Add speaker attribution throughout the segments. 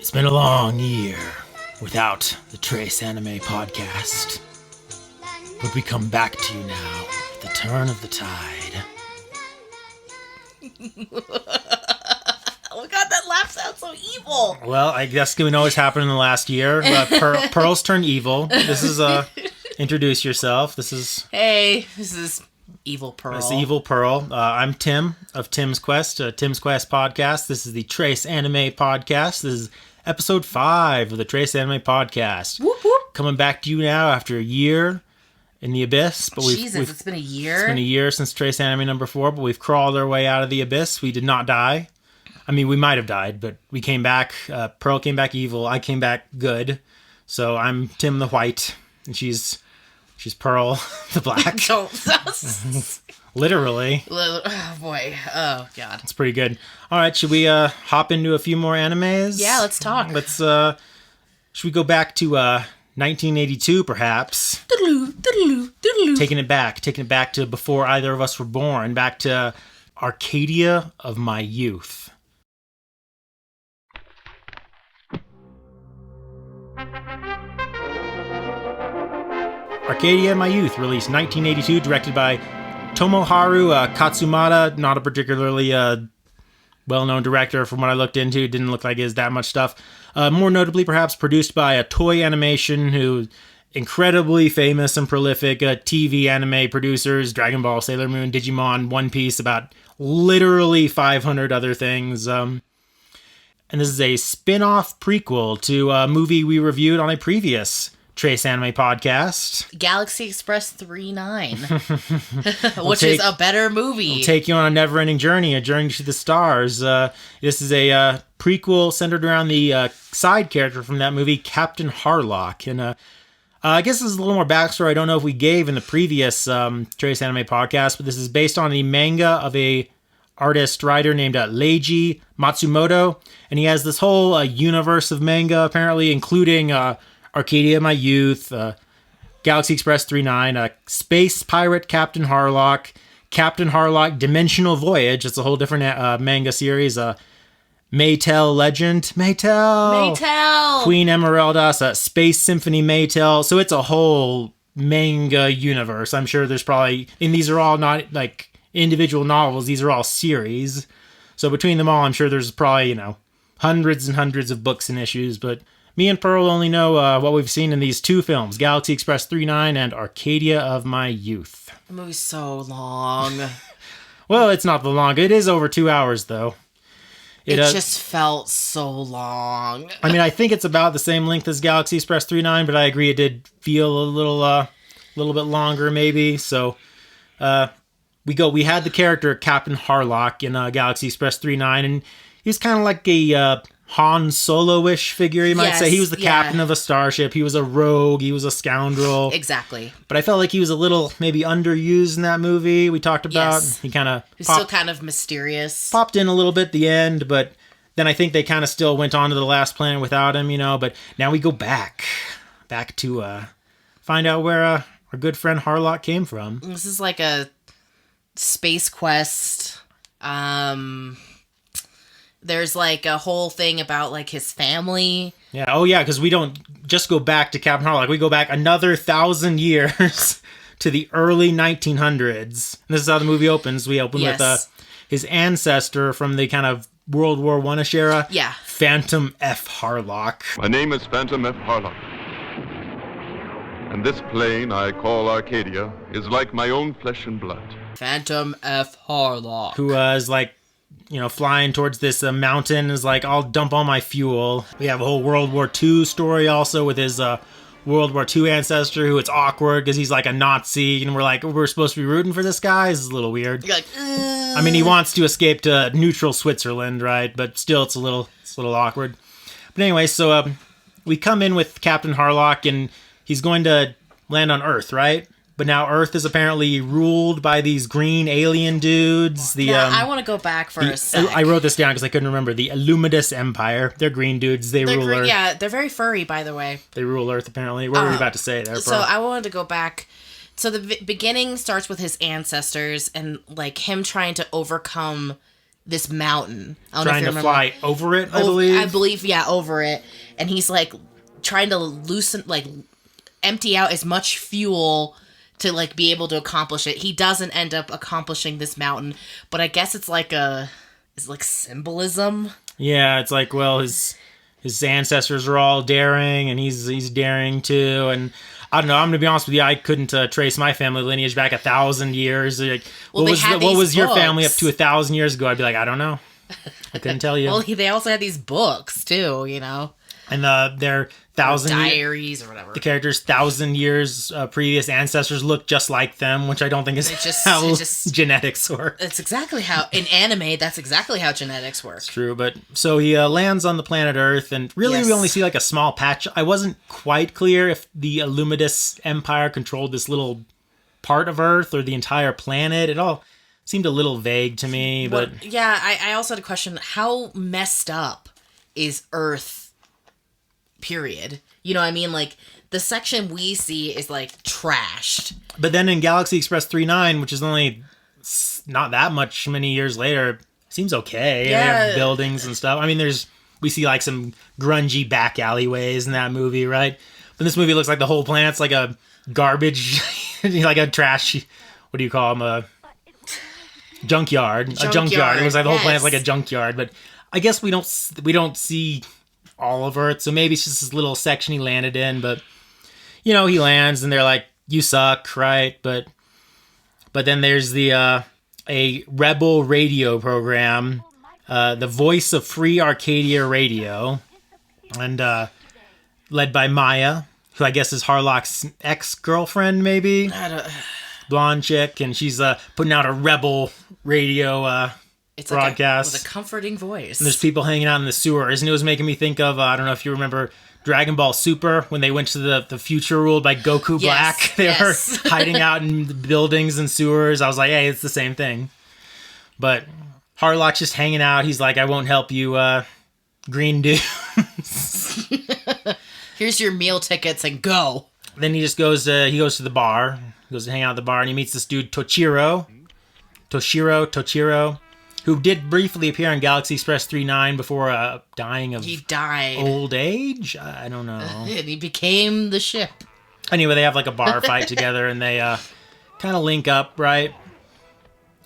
Speaker 1: It's been a long year without the Trace Anime podcast, but we come back to you now at the turn of the tide.
Speaker 2: Oh my god, that laugh sounds so evil.
Speaker 1: Well, I guess we know what's happened in the last year. Pearl's turned evil. This is, introduce yourself.
Speaker 2: Hey, this is Evil Pearl.
Speaker 1: This is Evil Pearl. I'm Tim of Tim's Quest, Tim's Quest podcast. This is the Trace Anime podcast. This is episode 5 of the Trace Anime podcast.
Speaker 2: Whoop, whoop.
Speaker 1: Coming back to you now after a year in the abyss. But
Speaker 2: Jesus, it's been a year?
Speaker 1: It's been a year since Trace Anime number 4, but we've crawled our way out of the abyss. We did not die. I mean, we might have died, but we came back. Pearl came back evil. I came back good. So I'm Tim the White, and she's Pearl the Black. Literally.
Speaker 2: Oh, boy. Oh, God.
Speaker 1: It's pretty good. All right, should we hop into a few more animes?
Speaker 2: Yeah, let's talk.
Speaker 1: Should we go back to 1982, perhaps? Taking it back to before either of us were born, back to Arcadia of My Youth. Arcadia of My Youth, released 1982, directed by Tomoharu Katsumata, not a particularly well-known director from what I looked into. Didn't look like he has that much stuff. More notably, perhaps, produced by a Toei Animation, who incredibly famous and prolific TV anime producers, Dragon Ball, Sailor Moon, Digimon, One Piece, about literally 500 other things. And this is a spin-off prequel to a movie we reviewed on a previous Trace Anime podcast.
Speaker 2: Galaxy Express 39. Which is a better movie.
Speaker 1: It'll take you on a never-ending journey, a journey to the stars. This is a prequel centered around the side character from that movie, Captain Harlock. And I guess this is a little more backstory I don't know if we gave in the previous Trace Anime podcast, but this is based on the manga of a artist-writer named Leiji Matsumoto. And he has this whole universe of manga, apparently, including Arcadia of My Youth, Galaxy Express 39, Space Pirate Captain Harlock, Captain Harlock Dimensional Voyage. It's a whole different manga series. Maytel Legend. Maytel! Queen Emeraldas, Space Symphony Maytel. So it's a whole manga universe. I'm sure there's probably... And these are all not like individual novels. These are all series. So between them all, I'm sure there's probably, hundreds and hundreds of books and issues, but... Me and Pearl only know what we've seen in these two films, Galaxy Express 39 and Arcadia of My Youth.
Speaker 2: The movie's so long.
Speaker 1: Well, it's not the long. It is over 2 hours, though.
Speaker 2: It just felt so long.
Speaker 1: I mean, I think it's about the same length as Galaxy Express 39, but I agree it did feel a little bit longer, maybe. So, we had the character Captain Harlock in Galaxy Express 39, and he was kind of like a... Han Solo-ish figure, you might say. He was the captain of a starship. He was a rogue. He was a scoundrel.
Speaker 2: Exactly.
Speaker 1: But I felt like he was a little maybe underused in that movie we talked about.
Speaker 2: Yes.
Speaker 1: He kind of...
Speaker 2: He's still kind of mysterious.
Speaker 1: Popped in a little bit at the end, but then I think they kind of still went on to the last planet without him, But now we go back to find out where our good friend Harlock came from.
Speaker 2: This is like a space quest. There's like a whole thing about like his family.
Speaker 1: Yeah. Oh yeah. Because we don't just go back to Captain Harlock. We go back another 1,000 years to the early 1900s. And this is how the movie opens. We open with his ancestor from the kind of World War I-ish era.
Speaker 2: Yeah.
Speaker 1: Phantom F. Harlock.
Speaker 3: My name is Phantom F. Harlock. And this plane I call Arcadia is like my own flesh and blood.
Speaker 2: Phantom F. Harlock.
Speaker 1: Who is like, flying towards this mountain, is like, I'll dump all my fuel. We have a whole World War II story also with his World War II ancestor, who it's awkward because he's like a Nazi, and we're supposed to be rooting for this guy. This is a little weird.
Speaker 2: You're like,
Speaker 1: I mean, he wants to escape to neutral Switzerland, right? But still, it's a little awkward. But anyway, so we come in with Captain Harlock, and he's going to land on Earth, right? But now Earth is apparently ruled by these green alien dudes.
Speaker 2: I want to go back for a sec.
Speaker 1: I wrote this down because I couldn't remember. The Illuminous Empire. They're green dudes. They rule Earth.
Speaker 2: Yeah, they're very furry, by the way.
Speaker 1: They rule Earth, apparently. What were you about to say there, Pearl?
Speaker 2: So I wanted to go back. So the beginning starts with his ancestors and like him trying to overcome this mountain. I don't
Speaker 1: Trying
Speaker 2: know if
Speaker 1: to
Speaker 2: you
Speaker 1: fly over it, I believe.
Speaker 2: I believe, yeah, over it. And he's like trying to empty out as much fuel to like be able to accomplish it. He doesn't end up accomplishing this mountain, but I guess it's like symbolism.
Speaker 1: Yeah, it's like, well, his ancestors are all daring, and he's daring too. And I don't know. I'm gonna be honest with you. I couldn't trace my family lineage back 1,000 years. Like,
Speaker 2: well,
Speaker 1: what was your family up to 1,000 years ago? I'd be like, I don't know. I couldn't tell you.
Speaker 2: Well, they also had these books too, you know.
Speaker 1: And their
Speaker 2: diaries or whatever.
Speaker 1: The characters' 1,000 years previous ancestors look just like them, which I don't think is how genetics work.
Speaker 2: It's exactly how in anime. That's exactly how genetics work.
Speaker 1: It's true, but so he lands on the planet Earth, and really we only see like a small patch. I wasn't quite clear if the Illuminus Empire controlled this little part of Earth or the entire planet. It all seemed a little vague to me, but
Speaker 2: yeah, I also had a question: how messed up is Earth? Period. You know what I mean? Like, the section we see is, like, trashed.
Speaker 1: But then in Galaxy Express 39, which is only not that many years later, seems okay.
Speaker 2: Yeah.
Speaker 1: They have buildings and stuff. I mean, we see, like, some grungy back alleyways in that movie, right? But this movie looks like the whole planet's like a garbage, like a trash, what do you call them? A junkyard. A junkyard. It was like the whole planet's like a junkyard. But I guess we don't see all of Earth, so maybe it's just this little section he landed in, but you know, he lands and they're like, you suck, right? But then there's the a rebel radio program, the Voice of Free Arcadia Radio, and led by Maya, who I guess is Harlock's ex-girlfriend, maybe? Blonde chick, and she's putting out a rebel radio
Speaker 2: it's
Speaker 1: broadcast.
Speaker 2: With a comforting voice.
Speaker 1: And there's people hanging out in the sewers, and it was making me think of, I don't know if you remember Dragon Ball Super, when they went to the future ruled by Goku Black. They were hiding out in buildings and sewers. I was like, hey, it's the same thing. But Harlock's just hanging out. He's like, I won't help you, green dudes.
Speaker 2: Here's your meal tickets and go.
Speaker 1: Then he just goes to the bar. He goes to hang out at the bar, and he meets this dude, Toshiro, who did briefly appear on Galaxy Express 39 before dying of old age? I don't know.
Speaker 2: And he became the ship.
Speaker 1: Anyway, they have like a bar fight together, and they kind of link up, right?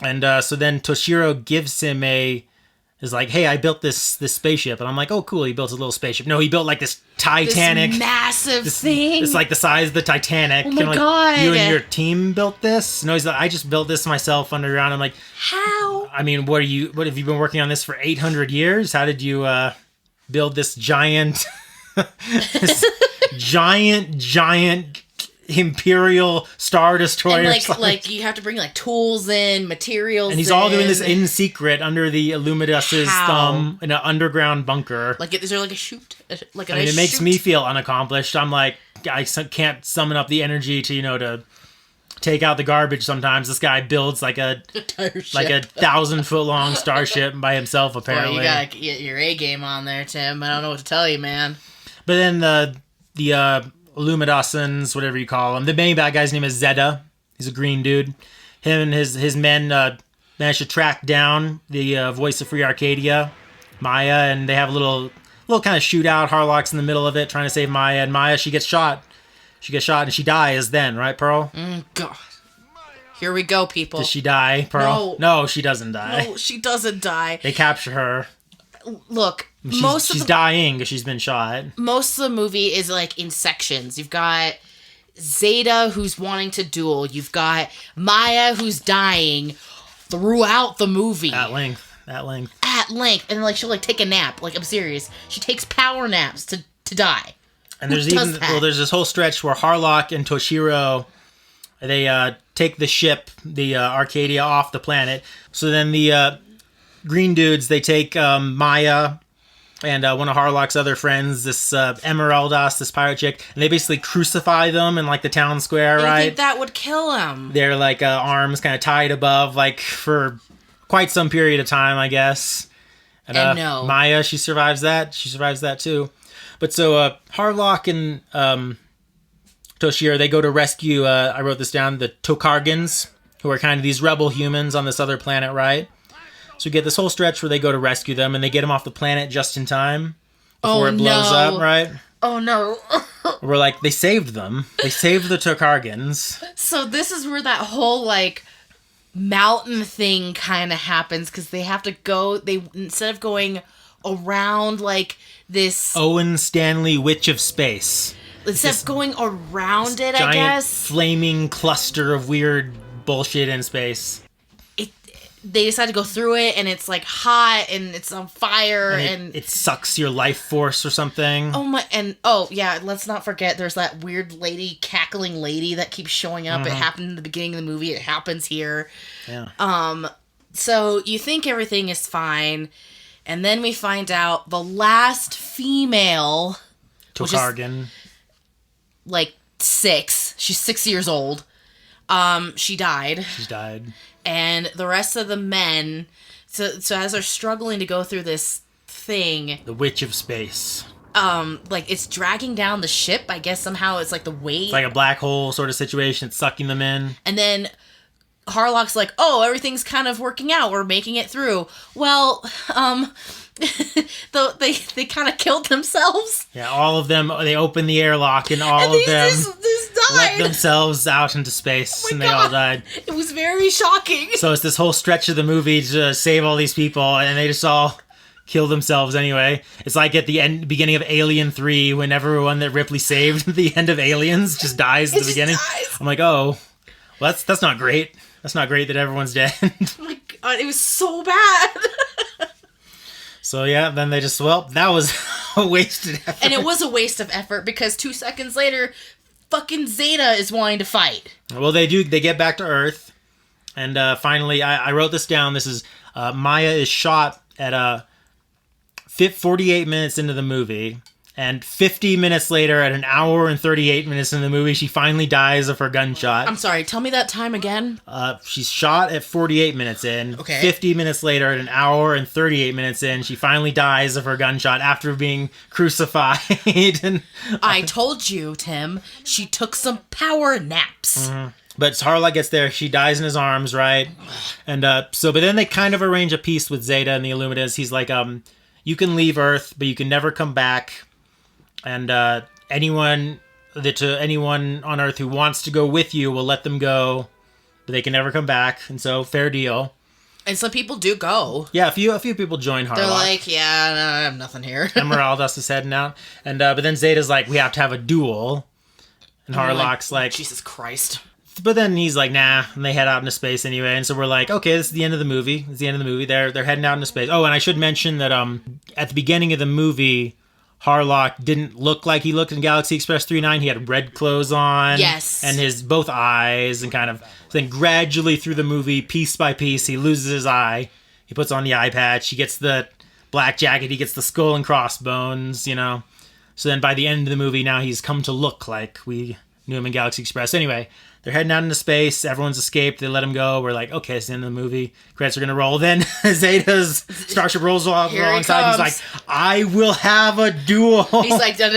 Speaker 1: And so then Toshiro gives him is like, hey, I built this spaceship. And I'm like, oh, cool, he built a little spaceship. No, he built like this Titanic.
Speaker 2: This massive thing.
Speaker 1: It's like the size of the Titanic.
Speaker 2: Oh my God.
Speaker 1: You and your team built this? No, he's like, I just built this myself underground. I'm like,
Speaker 2: how?
Speaker 1: I mean, what have you been working on this for 800 years? How did you build this giant, giant Imperial Star Destroyer?
Speaker 2: And like you have to bring like tools in, materials,
Speaker 1: and he's all doing this in secret under the Illuminus's thumb in an underground bunker.
Speaker 2: Like, is there like a chute?
Speaker 1: It makes me feel unaccomplished. I'm like, I can't summon up the energy to take out the garbage. Sometimes this guy builds like a 1,000-foot long starship by himself. Apparently,
Speaker 2: you gotta get your A game on there, Tim. I don't know what to tell you, man.
Speaker 1: But then the Illuminasons, whatever you call him. The main bad guy's name is Zeta. He's a green dude. Him and his men managed to track down the Voice of Free Arcadia, Maya, and they have a little kind of shootout. Harlock's in the middle of it trying to save Maya, and Maya, she gets shot. She gets shot and she dies then, right, Pearl?
Speaker 2: God. Here we go, people.
Speaker 1: Does she die, Pearl? No, she doesn't die.
Speaker 2: No, she doesn't die.
Speaker 1: They capture her.
Speaker 2: Look,
Speaker 1: she's dying because she's been shot.
Speaker 2: Most of the movie is like in sections. You've got Zeta, who's wanting to duel. You've got Maya, who's dying throughout the movie.
Speaker 1: At length.
Speaker 2: And like she'll like take a nap. Like, I'm serious. She takes power naps to die.
Speaker 1: And there's there's this whole stretch where Harlock and Toshiro, they take the ship, the Arcadia, off the planet. So then the green dudes, they take Maya and one of Harlock's other friends, this Emeraldas, this pirate chick, and they basically crucify them in like the town square, right?
Speaker 2: I think that would kill him.
Speaker 1: Their like arms kind of tied above, like for quite some period of time, I guess. And no. Maya, she survives that. She survives that too. But so Harlock and Toshiro, they go to rescue, I wrote this down, the Tokargans, who are kind of these rebel humans on this other planet, right? So we get this whole stretch where they go to rescue them, and they get them off the planet just in time before it blows up, right?
Speaker 2: Oh no.
Speaker 1: We're like, they saved them. They saved the Tokargans.
Speaker 2: So this is where that whole, like, mountain thing kind of happens, because they have to go, instead of going around, like, this...
Speaker 1: Owen Stanley, Witch of Space.
Speaker 2: Instead of going around it, I
Speaker 1: giant
Speaker 2: guess.
Speaker 1: Flaming cluster of weird bullshit in space.
Speaker 2: They decide to go through it, and it's, like, hot, and it's on fire, and...
Speaker 1: It sucks your life force or something.
Speaker 2: Oh, my... And, yeah, let's not forget, there's that weird lady, cackling lady that keeps showing up. It happened in the beginning of the movie. It happens here.
Speaker 1: Yeah.
Speaker 2: So you think everything is fine, and then we find out the last female...
Speaker 1: Tokargan.
Speaker 2: Like, 6. She's 6 years old. She died.
Speaker 1: She's died.
Speaker 2: And the rest of the men, so as they're struggling to go through this thing,
Speaker 1: The Witch of Space.
Speaker 2: like, it's dragging down the ship. I guess somehow it's like the weight.
Speaker 1: It's like a black hole sort of situation. It's sucking them in.
Speaker 2: And then Harlock's like, oh, everything's kind of working out. We're making it through. Well, they kind of killed themselves.
Speaker 1: Yeah, all of them, they open the airlock and all of them let themselves out into space, and they all died.
Speaker 2: It was very shocking.
Speaker 1: So it's this whole stretch of the movie to save all these people, and they just all kill themselves anyway. It's like at the beginning of Alien 3, when everyone that Ripley saved at the end of Aliens just dies at the beginning. I'm like, oh, well, that's not great. That's not great that everyone's dead.
Speaker 2: Oh my God, it was so bad.
Speaker 1: So yeah, then they just, well, that was a wasted effort.
Speaker 2: And it was a waste of effort, because 2 seconds later, fucking Zeta is wanting to fight.
Speaker 1: Well, they get back to Earth, and finally, I wrote this down. This is, Maya is shot at 48 minutes into the movie, and 50 minutes later, at an hour and 38 minutes in the movie, she finally dies of her gunshot.
Speaker 2: I'm sorry, tell me that time again.
Speaker 1: She's shot at 48 minutes in.
Speaker 2: Okay.
Speaker 1: 50 minutes later, at an hour and 38 minutes in, she finally dies of her gunshot after being crucified. And
Speaker 2: I told you, Tim, she took some power naps.
Speaker 1: But Harlock gets there, she dies in his arms, right? And but then they kind of arrange a peace with Zeta and the Illuminators. He's like, you can leave Earth, but you can never come back. And anyone on Earth who wants to go with you will let them go, but they can never come back. And so, fair deal.
Speaker 2: And some people do go.
Speaker 1: Yeah, a few people join Harlock.
Speaker 2: They're like, yeah, no, I have nothing here.
Speaker 1: Esmeralda's is heading out. And but then Zeta's like, we have to have a duel. And Harlock's like,
Speaker 2: Jesus Christ.
Speaker 1: But then he's like, nah, and they head out into space anyway. And so we're like, okay, this is the end of the movie. It's the end of the movie. They're heading out into space. Oh, and I should mention that at the beginning of the movie, Harlock didn't look like he looked in Galaxy Express 3.9. He had red clothes on.
Speaker 2: Yes.
Speaker 1: And his both eyes, and kind of then gradually through the movie, piece by piece, he loses his eye. He puts on the eye patch. He gets the black jacket. He gets the skull and crossbones, you know. So then by the end of the movie, now he's come to look like we knew him in Galaxy Express. Anyway, they're heading out into space. Everyone's escaped. They let him go. We're like, okay, it's the end of the movie. Credits are going to roll. Then Zeta's starship rolls off alongside. He's like, I will have a duel.
Speaker 2: He's like, no,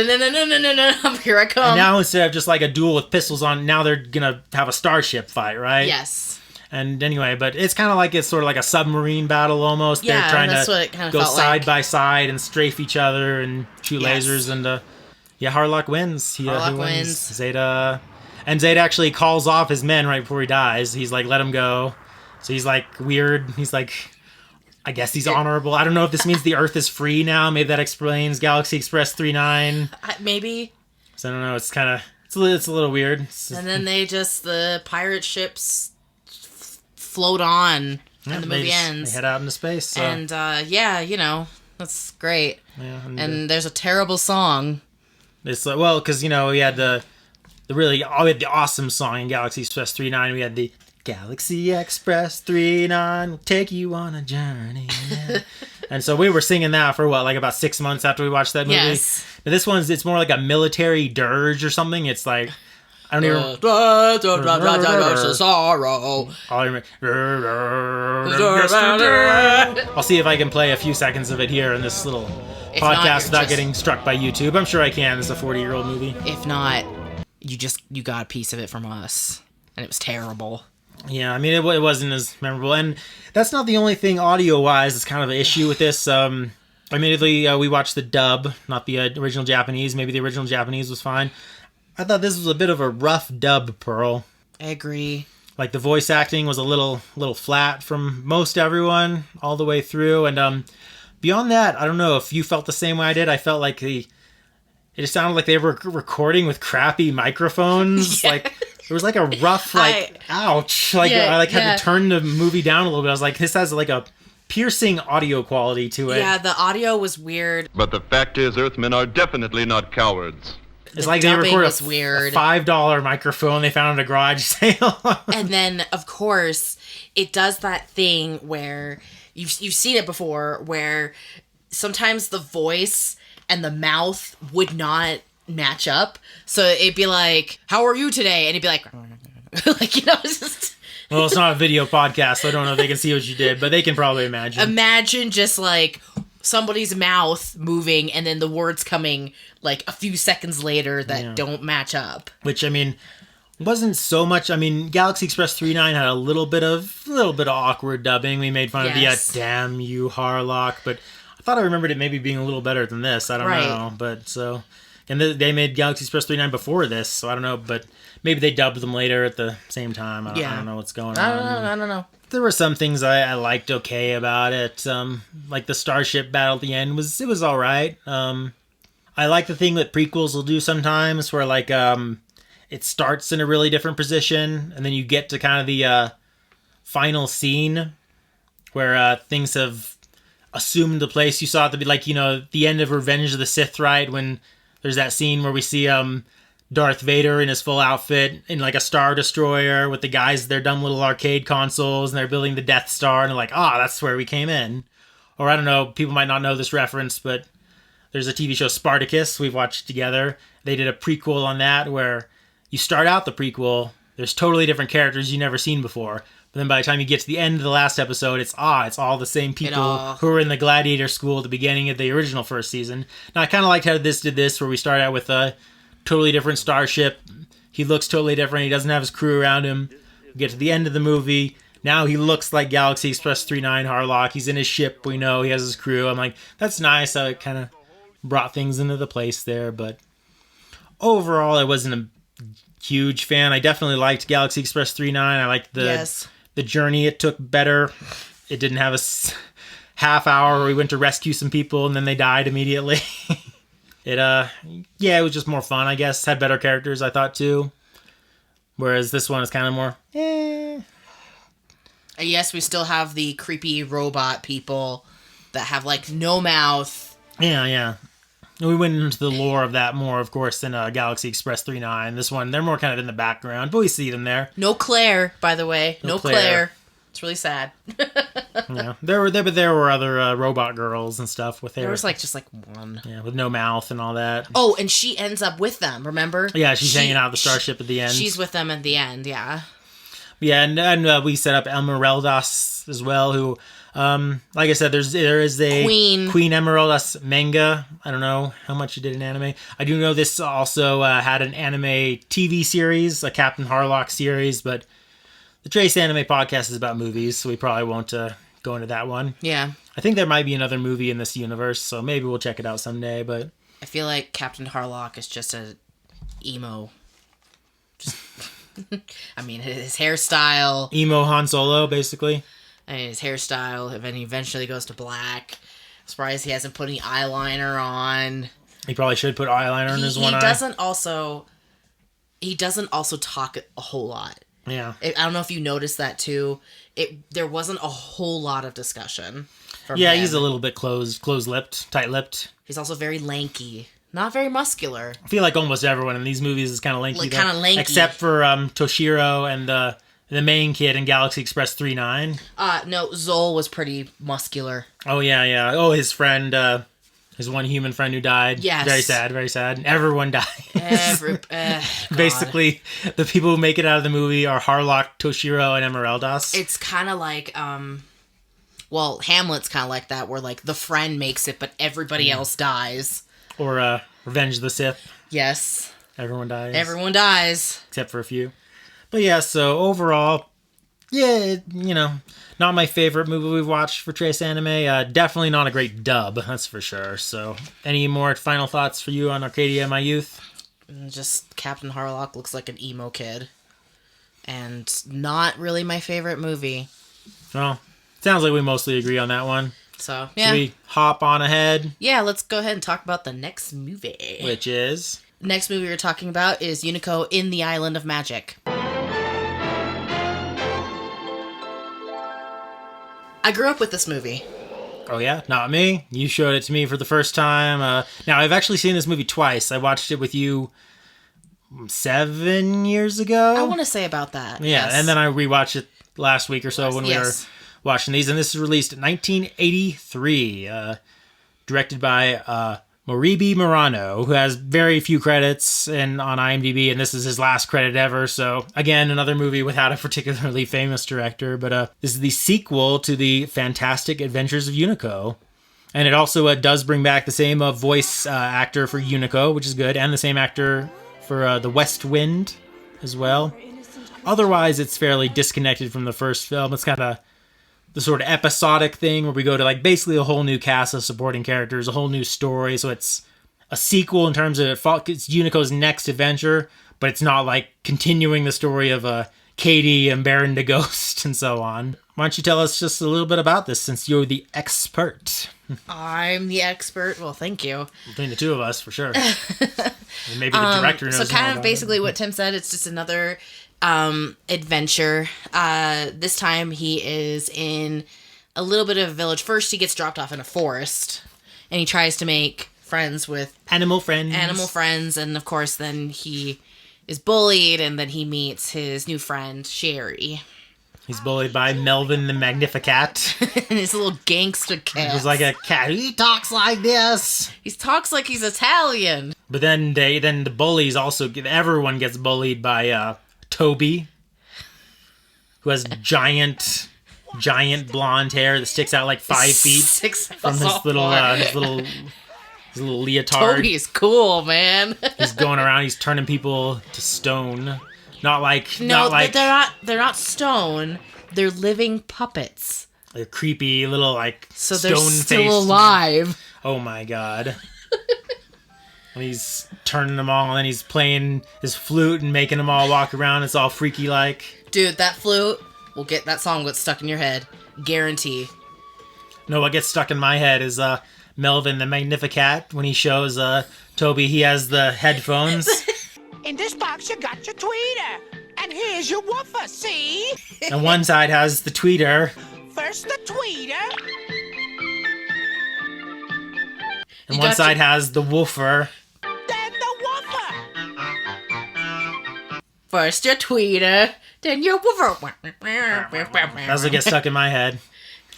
Speaker 2: here I come.
Speaker 1: And now instead of just like a duel with pistols on, now they're going to have a starship fight, right?
Speaker 2: Yes.
Speaker 1: And anyway, but it's kind of like, it's sort of like a submarine battle almost.
Speaker 2: Yeah,
Speaker 1: they're trying
Speaker 2: that's
Speaker 1: to
Speaker 2: what it kind of
Speaker 1: go
Speaker 2: felt
Speaker 1: side
Speaker 2: like.
Speaker 1: by side and strafe each other and shoot
Speaker 2: Yes.
Speaker 1: lasers. And yeah, Harlock wins.
Speaker 2: Harlock
Speaker 1: he
Speaker 2: wins.
Speaker 1: Zeta... And Zeta actually calls off his men right before he dies. He's like, let him go. So he's like, weird. He's like, I guess he's honorable. I don't know if this means the Earth is free now. Maybe that explains Galaxy Express 3.9.
Speaker 2: Maybe.
Speaker 1: So I don't know. It's kind of, it's a little weird.
Speaker 2: And then the pirate ships float on, and the movie ends.
Speaker 1: They head out into space. So.
Speaker 2: And yeah, you know, that's great.
Speaker 1: Yeah,
Speaker 2: and there's a terrible song.
Speaker 1: It's like, well, because, you know, we had we had the awesome song in Galaxy Express 3.9. We had the Galaxy Express 3.9 will take you on a journey. Yeah. And so we were singing that for like about 6 months after we watched that movie.
Speaker 2: Yes.
Speaker 1: But this one's, it's more like a military dirge or something. It's like, I don't even...
Speaker 2: Sorrow.
Speaker 1: I'll see if I can play a few seconds of it here in this little podcast without getting struck by YouTube. I'm sure I can. It's a 40-year-old movie.
Speaker 2: If not, you got a piece of it from us, and it was terrible.
Speaker 1: Yeah, I mean, it wasn't as memorable. And that's not the only thing audio-wise that's kind of an issue with this. Admittedly, we watched the dub, not the original Japanese. Maybe the original Japanese was fine. I thought this was a bit of a rough dub, Pearl.
Speaker 2: I agree.
Speaker 1: Like, the voice acting was a little flat from most everyone all the way through. And beyond that, I don't know if you felt the same way I did. I felt like it just sounded like they were recording with crappy microphones.
Speaker 2: Yeah.
Speaker 1: Like, there was like a rough, ouch. Like,
Speaker 2: Yeah,
Speaker 1: I had to turn the movie down a little bit. I was like, this has like a piercing audio quality to it.
Speaker 2: Yeah, the audio was weird.
Speaker 3: But the fact is, Earthmen are definitely not cowards.
Speaker 1: It's
Speaker 2: The
Speaker 1: like they
Speaker 2: dubbing
Speaker 1: recorded
Speaker 2: was weird.
Speaker 1: a $5 microphone they found at a garage sale.
Speaker 2: And then, of course, it does that thing where you've seen it before, where sometimes the voice and the mouth would not match up. So it'd be like, "How are you today?" And it'd be like, like, you know, it's just
Speaker 1: Well, it's not a video podcast, so I don't know if they can see what you did, but they can probably imagine.
Speaker 2: imagine just like somebody's mouth moving and then the words coming like a few seconds later that don't match up.
Speaker 1: Which, I mean, wasn't so much. I mean, Galaxy Express 39 had a little bit of awkward dubbing. We made fun
Speaker 2: Yes.
Speaker 1: of the damn you Harlock, but I thought I remembered it maybe being a little better than this. I don't
Speaker 2: Right.
Speaker 1: know, but so. And they made Galaxy Express 39 before this, so I don't know, but maybe they dubbed them later at the same time. I don't know what's going on.
Speaker 2: I don't know.
Speaker 1: There were some things I liked okay about it. Like the starship battle at the end was all right. I like the thing that prequels will do sometimes, where like it starts in a really different position, and then you get to kind of the final scene where things have assumed the place you saw it to be. Like, you know, the end of Revenge of the Sith, right? When there's that scene where we see Darth Vader in his full outfit in like a Star Destroyer with the guys, their dumb little arcade consoles, and they're building the Death Star, and they're like, that's where we came in. Or I don't know, people might not know this reference, but there's a TV show Spartacus we've watched together. They did a prequel on that where you start out the prequel, there's totally different characters you've never seen before. But then by the time you get to the end of the last episode, it's all the same people who were in the gladiator school at the beginning of the original first season. Now, I kind of liked how this did this, where we start out with a totally different starship. He looks totally different. He doesn't have his crew around him. We get to the end of the movie. Now he looks like Galaxy Express 39 Harlock. He's in his ship. We know he has his crew. I'm like, that's nice. I kind of brought things into the place there. But overall, I wasn't a huge fan. I definitely liked Galaxy Express 39. I liked the journey it took better. It didn't have a half hour where we went to rescue some people and then they died immediately. It was just more fun, I guess. Had better characters, I thought, too. Whereas this one is kind of more,
Speaker 2: Yes, we still have the creepy robot people that have like no mouth.
Speaker 1: Yeah. We went into the lore of that more, of course, than Galaxy Express 39. This one, they're more kind of in the background, but we see them there.
Speaker 2: No Claire, by the way. No Claire. It's really sad.
Speaker 1: Yeah, there were other robot girls and stuff with hair.
Speaker 2: There was just one.
Speaker 1: Yeah, with no mouth and all that.
Speaker 2: Oh, and she ends up with them, remember?
Speaker 1: Yeah, she's hanging out at the starship at the end.
Speaker 2: She's with them at the end, yeah.
Speaker 1: Yeah, and we set up Emeraldas as well, who, like I said, there is a
Speaker 2: Queen
Speaker 1: Emeraldas manga. I don't know how much it did in anime. I do know this also had an anime TV series, a Captain Harlock series, but the Trace Anime Podcast is about movies, so we probably won't go into that one.
Speaker 2: Yeah.
Speaker 1: I think there might be another movie in this universe, so maybe we'll check it out someday, but
Speaker 2: I feel like Captain Harlock is just a emo. Just, I mean, his hairstyle.
Speaker 1: emo Han Solo, basically.
Speaker 2: I mean, his hairstyle, and then he eventually goes to black. Surprised he hasn't put any eyeliner on.
Speaker 1: He probably should put eyeliner in his one eye.
Speaker 2: He doesn't also talk a whole lot.
Speaker 1: Yeah.
Speaker 2: I don't know if you noticed that too. There wasn't a whole lot of discussion from
Speaker 1: Yeah,
Speaker 2: him.
Speaker 1: he's a little bit closed-lipped, tight-lipped.
Speaker 2: He's also very lanky. Not very muscular.
Speaker 1: I feel like almost everyone in these movies is kind of lanky.
Speaker 2: Kind of lanky.
Speaker 1: Except for Toshiro and the main kid in Galaxy Express 39.
Speaker 2: No, Zol was pretty muscular.
Speaker 1: Oh, yeah. Oh, his friend, his one human friend who died.
Speaker 2: Yes.
Speaker 1: Very sad, very sad. Everyone died.
Speaker 2: God.
Speaker 1: Basically, the people who make it out of the movie are Harlock, Toshiro, and Emeraldas.
Speaker 2: It's kind of like, Hamlet's kind of like that, where, like, the friend makes it, but everybody else dies.
Speaker 1: Or Revenge of the Sith.
Speaker 2: Yes.
Speaker 1: Everyone dies.
Speaker 2: Everyone dies.
Speaker 1: Except for a few. But yeah, so overall, Yeah, not my favorite movie we've watched for Trace Anime. Definitely not a great dub, that's for sure. So, any more final thoughts for you on Arcadia of My Youth?
Speaker 2: Just Captain Harlock looks like an emo kid. And not really my favorite movie.
Speaker 1: Well, sounds like we mostly agree on that one.
Speaker 2: So, yeah.
Speaker 1: Should we hop on ahead?
Speaker 2: Yeah, let's go ahead and talk about the next movie.
Speaker 1: Which is?
Speaker 2: The next movie we're talking about is Unico in the Island of Magic. I grew up with this movie.
Speaker 1: Oh yeah? Not me. You showed it to me for the first time. Now, I've actually seen this movie twice. I watched it with you 7 years ago.
Speaker 2: I want to say about that.
Speaker 1: Yeah,
Speaker 2: yes.
Speaker 1: and then I rewatched it last week or so when we were watching these. And this is released in 1983. Directed by Moribi Murano, who has very few credits on IMDb, and this is his last credit ever. So, again, another movie without a particularly famous director. But this is the sequel to The Fantastic Adventures of Unico. And it also does bring back the same voice actor for Unico, which is good, and the same actor for The West Wind as well. Otherwise, it's fairly disconnected from the first film. It's kind of the sort of episodic thing where we go to like basically a whole new cast of supporting characters, a whole new story. So it's a sequel in terms of it's Unico's next adventure, but it's not like continuing the story of Katie and Baron the Ghost and so on. Why don't you tell us just a little bit about this since you're the expert?
Speaker 2: I'm the expert. Well, thank you.
Speaker 1: Between the two of us, for sure. And maybe the director knows.
Speaker 2: So kind of basically what Tim said, it's just another adventure. This time he is in a little bit of a village. First he gets dropped off in a forest and he tries to make friends with
Speaker 1: animal friends,
Speaker 2: and of course then he is bullied, and then he meets his new friend Sherry.
Speaker 1: He's bullied by Melvin the Magnificat.
Speaker 2: And his little gangster cat.
Speaker 1: He's like a cat. He talks like this.
Speaker 2: He talks like he's Italian.
Speaker 1: But then the bullies also everyone gets bullied by Toby, who has giant blonde hair that sticks out like 5 feet from his little leotard.
Speaker 2: Toby is cool, man.
Speaker 1: He's going around. He's turning people to stone. They're
Speaker 2: not stone. They're living puppets.
Speaker 1: They're creepy little
Speaker 2: so
Speaker 1: stone-faced.
Speaker 2: They're still alive.
Speaker 1: Oh my god. And he's turning them all, and then he's playing his flute and making them all walk around. It's all freaky like.
Speaker 2: Dude, that flute will get that song gets stuck in your head. Guarantee.
Speaker 1: No, what gets stuck in my head is Melvin the Magnificat when he shows Toby. He has the headphones.
Speaker 4: In this box, you got your tweeter. And here's your woofer, see?
Speaker 1: And one side has the tweeter.
Speaker 4: First the tweeter.
Speaker 1: And one side has the woofer.
Speaker 4: Then the woofer.
Speaker 2: First your tweeter, then your woofer.
Speaker 1: That's what gets stuck in my head.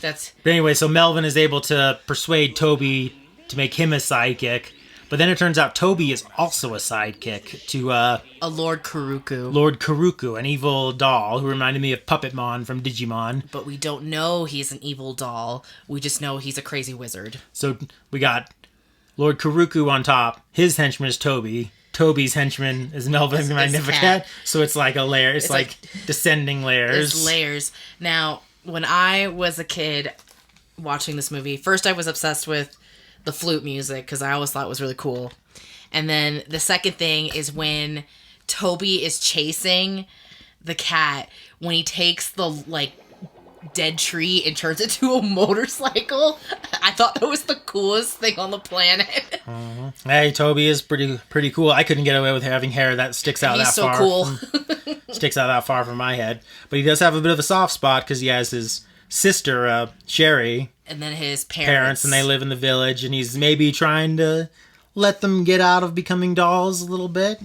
Speaker 2: But
Speaker 1: anyway, so Melvin is able to persuade Toby to make him a sidekick. But then it turns out Toby is also a sidekick to
Speaker 2: a Lord Karuku.
Speaker 1: Lord Karuku, an evil doll who reminded me of Puppetmon from Digimon.
Speaker 2: But we don't know he's an evil doll. We just know he's a crazy wizard.
Speaker 1: So we got Lord Karuku on top. His henchman is Toby. Toby's henchman is Melvin the Magnificat. So it's like a layer. It's like descending layers.
Speaker 2: It's layers. Now, when I was a kid watching this movie, first I was obsessed with the flute music because I always thought it was really cool. And then the second thing is when Toby is chasing the cat, when he takes the dead tree and turns it to a motorcycle. I thought that was the coolest thing on the planet.
Speaker 1: Hey, Toby is pretty cool. I couldn't get away with having hair that sticks out
Speaker 2: He's
Speaker 1: that far.
Speaker 2: He's so cool.
Speaker 1: Sticks out that far from my head. But he does have a bit of a soft spot because he has his sister, Sherry.
Speaker 2: And then his parents.
Speaker 1: And they live in the village, and he's maybe trying to let them get out of becoming dolls a little bit,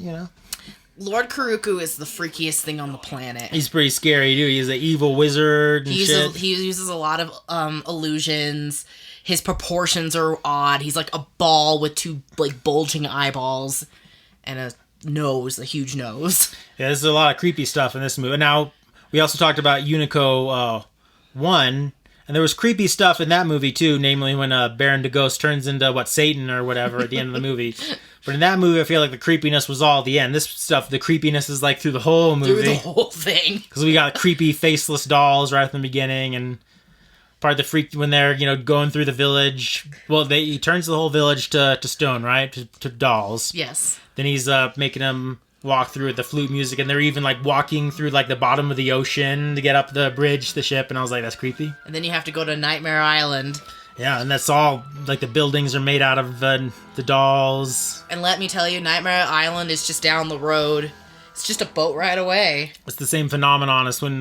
Speaker 2: Lord Karuku is the freakiest thing on the planet.
Speaker 1: He's pretty scary, dude. He's an evil wizard and shit.
Speaker 2: He uses a lot of illusions. His proportions are odd. He's like a ball with two bulging eyeballs and a huge nose.
Speaker 1: Yeah, there's a lot of creepy stuff in this movie. Now, we also talked about Unico 1, and there was creepy stuff in that movie too, namely when Baron the Ghost turns into Satan or whatever at the end of the movie. But in that movie, I feel like the creepiness was all at the end. This stuff, the creepiness is like through the whole movie.
Speaker 2: Through the whole thing.
Speaker 1: Because we got creepy faceless dolls right at the beginning, and part of the freak when they're, going through the village. Well, he turns the whole village to stone, right? To dolls.
Speaker 2: Yes.
Speaker 1: Then he's making them walk through with the flute music, and they're even like walking through like the bottom of the ocean to get up the bridge, the ship, and I was like, that's creepy.
Speaker 2: And then you have to go to Nightmare Island.
Speaker 1: Yeah, and that's all, like, the buildings are made out of the dolls.
Speaker 2: And let me tell you, Nightmare Island is just down the road. It's just a boat ride away.
Speaker 1: It's the same phenomenon as when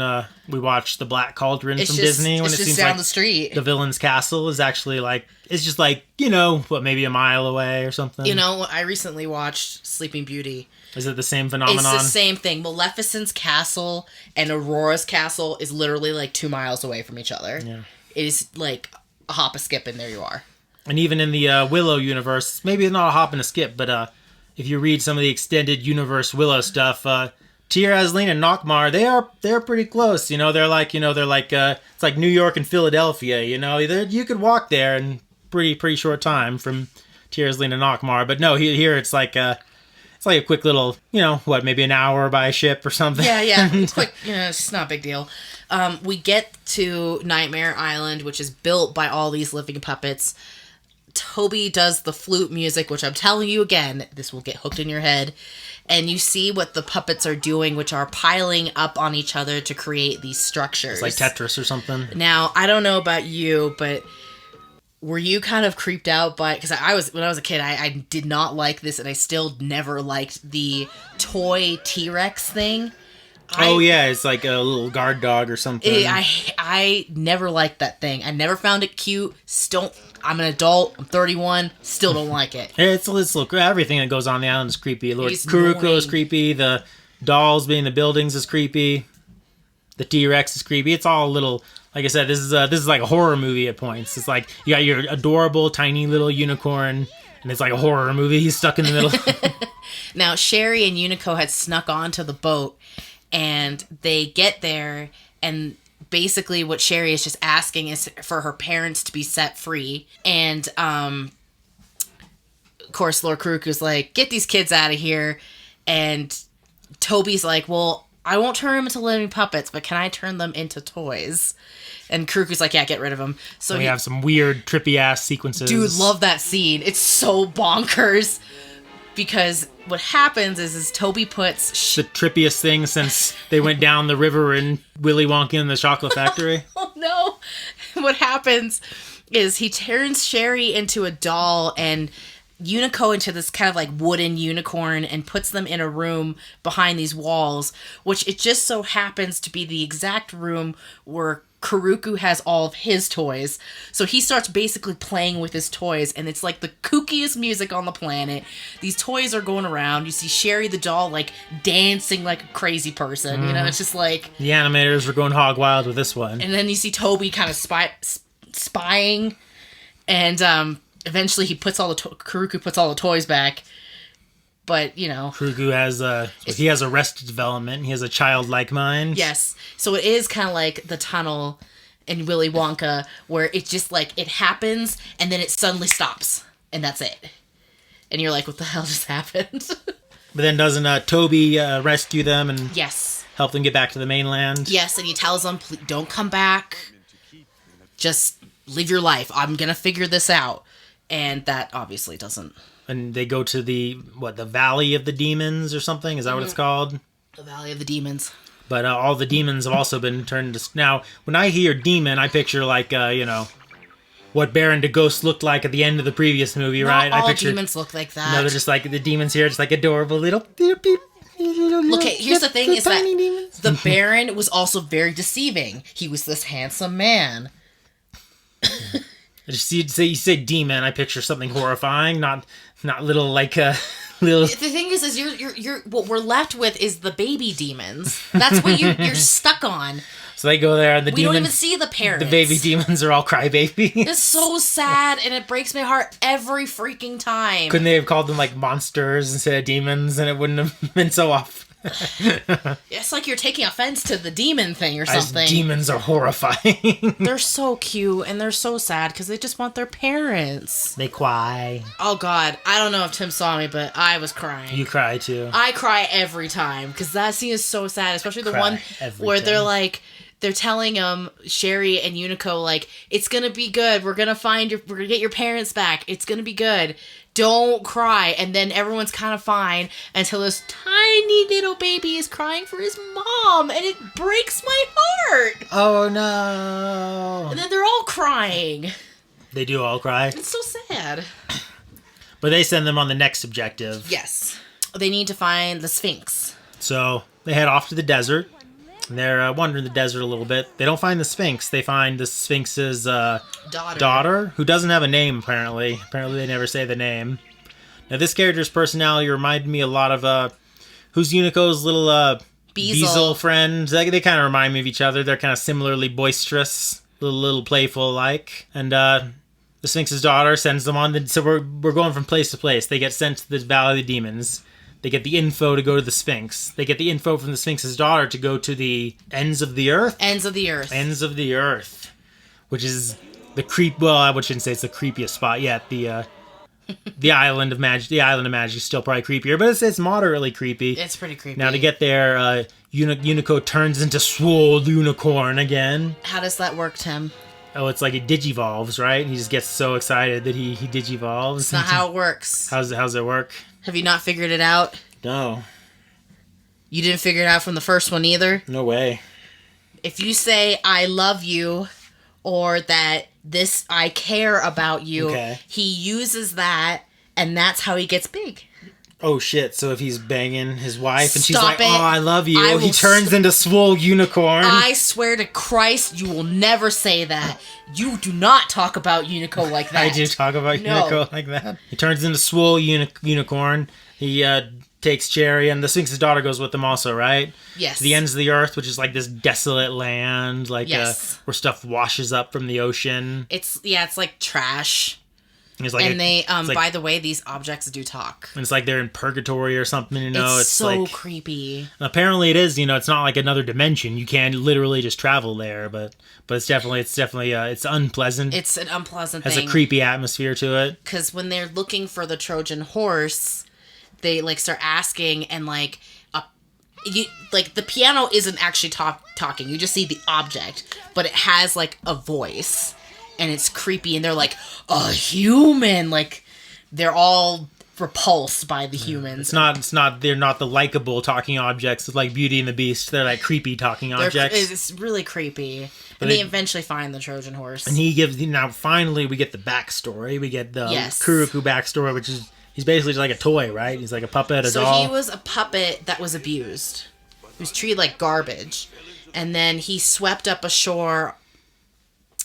Speaker 1: we watched The Black Cauldron from Disney. When
Speaker 2: it's
Speaker 1: it
Speaker 2: just
Speaker 1: seems
Speaker 2: down
Speaker 1: like
Speaker 2: the street.
Speaker 1: the villain's castle is actually, like, it's just like, maybe a mile away or something.
Speaker 2: I recently watched Sleeping Beauty.
Speaker 1: Is it the same phenomenon?
Speaker 2: It's the same thing. Maleficent's castle and Aurora's castle is literally, like, 2 miles away from each other.
Speaker 1: Yeah.
Speaker 2: It is, like, a hop, a skip, and there you are.
Speaker 1: And even in the Willow universe, maybe it's not a hop and a skip, but if you read some of the extended universe Willow stuff, Tir Asleen and Nockmaar, they're pretty close. They're like it's like New York and Philadelphia. You could walk there in pretty short time from Tir Asleen and Nockmaar. But no, here it's like a quick little, maybe an hour by ship or something.
Speaker 2: Yeah, it's quick. It's just not a big deal. We get to Nightmare Island, which is built by all these living puppets. Toby does the flute music, which I'm telling you again, this will get hooked in your head. And you see what the puppets are doing, which are piling up on each other to create these structures.
Speaker 1: It's like Tetris or something.
Speaker 2: Now, I don't know about you, but were you kind of creeped out by... Because when I was a kid, I did not like this, and I still never liked the toy T-Rex thing.
Speaker 1: It's like a little guard dog or something.
Speaker 2: I never liked that thing. I never found it cute. I'm an adult. I'm 31. Still don't like it.
Speaker 1: It's look, everything that goes on the island is creepy. Lord
Speaker 2: It's
Speaker 1: Kuruko
Speaker 2: annoying.
Speaker 1: is creepy. The dolls being the buildings is creepy. The T-Rex is creepy. It's all a little... Like I said, this is like a horror movie at points. It's like you got your adorable tiny little unicorn, and it's like a horror movie. He's stuck in the middle.
Speaker 2: Now, Sherry and Unico had snuck onto the boat, and they get there, and basically what Sherry is just asking is for her parents to be set free. And, of course, Lord Kuruku's like, get these kids out of here. And Toby's like, well, I won't turn them into living puppets, but can I turn them into toys? And Kuruku's like, yeah, get rid of them. So
Speaker 1: we have some weird, trippy-ass sequences.
Speaker 2: Dude, love that scene. It's so bonkers. Because what happens is Toby puts...
Speaker 1: the trippiest thing since they went down the river in Willy Wonka and the Chocolate Factory.
Speaker 2: Oh, no. What happens is he turns Sherry into a doll and Unico into this kind of like wooden unicorn and puts them in a room behind these walls, which it just so happens to be the exact room where Kuruku has all of his toys. So he starts basically playing with his toys, and it's like the kookiest music on the planet. These toys are going around. You see Sherry the doll like dancing like a crazy person. It's just like...
Speaker 1: The animators were going hog wild with this one.
Speaker 2: And then you see Toby kind of spying, and eventually he puts Kuruku puts all the toys back. But,
Speaker 1: Kuruku has arrested development. He has a childlike mind.
Speaker 2: Yes. So it is kind of like the tunnel in Willy Wonka, where it's just like, it happens, and then it suddenly stops. And that's it. And you're like, what the hell just happened?
Speaker 1: But then doesn't Toby rescue them and
Speaker 2: Yes.
Speaker 1: help them get back to the mainland?
Speaker 2: Yes, and he tells them, please, don't come back. Just live your life. I'm going to figure this out. And that obviously doesn't...
Speaker 1: And they go to the Valley of the Demons or something? Is that what it's called?
Speaker 2: The Valley of the Demons.
Speaker 1: But all the demons have also been turned into... Now, when I hear demon, I picture like, what Baron de Ghost looked like at the end of the previous movie, right?
Speaker 2: All
Speaker 1: I picture
Speaker 2: demons look like that.
Speaker 1: No, they're just like the demons here, just like adorable little...
Speaker 2: Okay, here's the thing is that
Speaker 1: demons.
Speaker 2: the Baron was also very deceiving. He was this handsome man.
Speaker 1: You say demon, I picture something horrifying, not little like little.
Speaker 2: The thing is you're what we're left with is the baby demons. That's what you're stuck on.
Speaker 1: So they go there and
Speaker 2: We don't even see the parents.
Speaker 1: The baby demons are all crybaby.
Speaker 2: It's so sad, and it breaks my heart every freaking time.
Speaker 1: Couldn't they have called them like monsters instead of demons, and it wouldn't have been so off?
Speaker 2: It's like you're taking offense to the demon thing or something.
Speaker 1: Demons are horrifying.
Speaker 2: They're so cute and they're so sad because they just want their parents.
Speaker 1: They cry.
Speaker 2: Oh God, I don't know if Tim saw me, but I was crying.
Speaker 1: You cry too.
Speaker 2: I cry every time because that scene is so sad, especially the one where they're telling Sherry and Unico, like, it's gonna be good. We're gonna get your parents back. It's gonna be good. Don't cry. And then everyone's kind of fine until this tiny little baby is crying for his mom, and it breaks my heart.
Speaker 1: Oh no!
Speaker 2: And then they're all crying.
Speaker 1: They do all cry.
Speaker 2: It's so sad.
Speaker 1: But they send them on the next objective.
Speaker 2: Yes, they need to find the Sphinx.
Speaker 1: So they head off to the desert. They're wandering the desert a little bit. They don't find the Sphinx. They find the Sphinx's daughter, who doesn't have a name, apparently. Apparently they never say the name. Now, this character's personality reminded me a lot of... who's Unico's little Beazle friend? They kind of remind me of each other. They're kind of similarly boisterous, little playful-like. And the Sphinx's daughter sends them on... So we're going from place to place. They get sent to the Valley of the Demons. They get the info to go to the Sphinx. They get the info from the Sphinx's daughter to go to the ends of the earth.
Speaker 2: Ends of the earth.
Speaker 1: Ends of the earth, which is the well, I shouldn't say it's the creepiest spot yet. The island of magic. The island of magic is still probably creepier, but it's moderately creepy.
Speaker 2: It's pretty creepy.
Speaker 1: Now to get there, Unico turns into swole unicorn again.
Speaker 2: How does that work, Tim?
Speaker 1: Oh, it's like it digivolves, right? He just gets so excited that he digivolves.
Speaker 2: It's not how it works.
Speaker 1: How's it work?
Speaker 2: Have you not figured it out?
Speaker 1: No.
Speaker 2: You didn't figure it out from the first one either?
Speaker 1: No way.
Speaker 2: If you say, I love you, or that I care about you, he uses that, and that's how he gets big.
Speaker 1: Oh shit, so if he's banging his wife and she's
Speaker 2: Stop
Speaker 1: like,
Speaker 2: it.
Speaker 1: oh, I love you, he turns into swole unicorn.
Speaker 2: I swear to Christ, you will never say that. You do not talk about Unico like that.
Speaker 1: I do talk about Unico like that. He turns into swole unicorn. He takes Cherry, and the Sphinx's daughter goes with him also, right?
Speaker 2: Yes.
Speaker 1: To the ends of the earth, which is like this desolate land, like where stuff washes up from the ocean.
Speaker 2: It's like trash.
Speaker 1: And
Speaker 2: they, by the way, these objects do talk.
Speaker 1: And it's like they're in purgatory or something, you know?
Speaker 2: It's so
Speaker 1: like,
Speaker 2: creepy.
Speaker 1: Apparently it is, it's not like another dimension. You can literally just travel there, but it's definitely it's unpleasant.
Speaker 2: It's an unpleasant
Speaker 1: thing.
Speaker 2: Has
Speaker 1: a creepy atmosphere to it.
Speaker 2: Because when they're looking for the Trojan horse, they, start asking, and, the piano isn't actually talking. You just see the object, but it has, a voice. And it's creepy, and they're like, a human! They're all repulsed by the humans.
Speaker 1: They're not the likable talking objects. It's like Beauty and the Beast. They're like creepy talking objects.
Speaker 2: It's really creepy. And they eventually find the Trojan horse.
Speaker 1: And finally we get the backstory. We get the Kuruku backstory, which is, he's basically just like a toy, right? He's like a puppet, a doll.
Speaker 2: So he was a puppet that was abused. He was treated like garbage. And then he swept up ashore.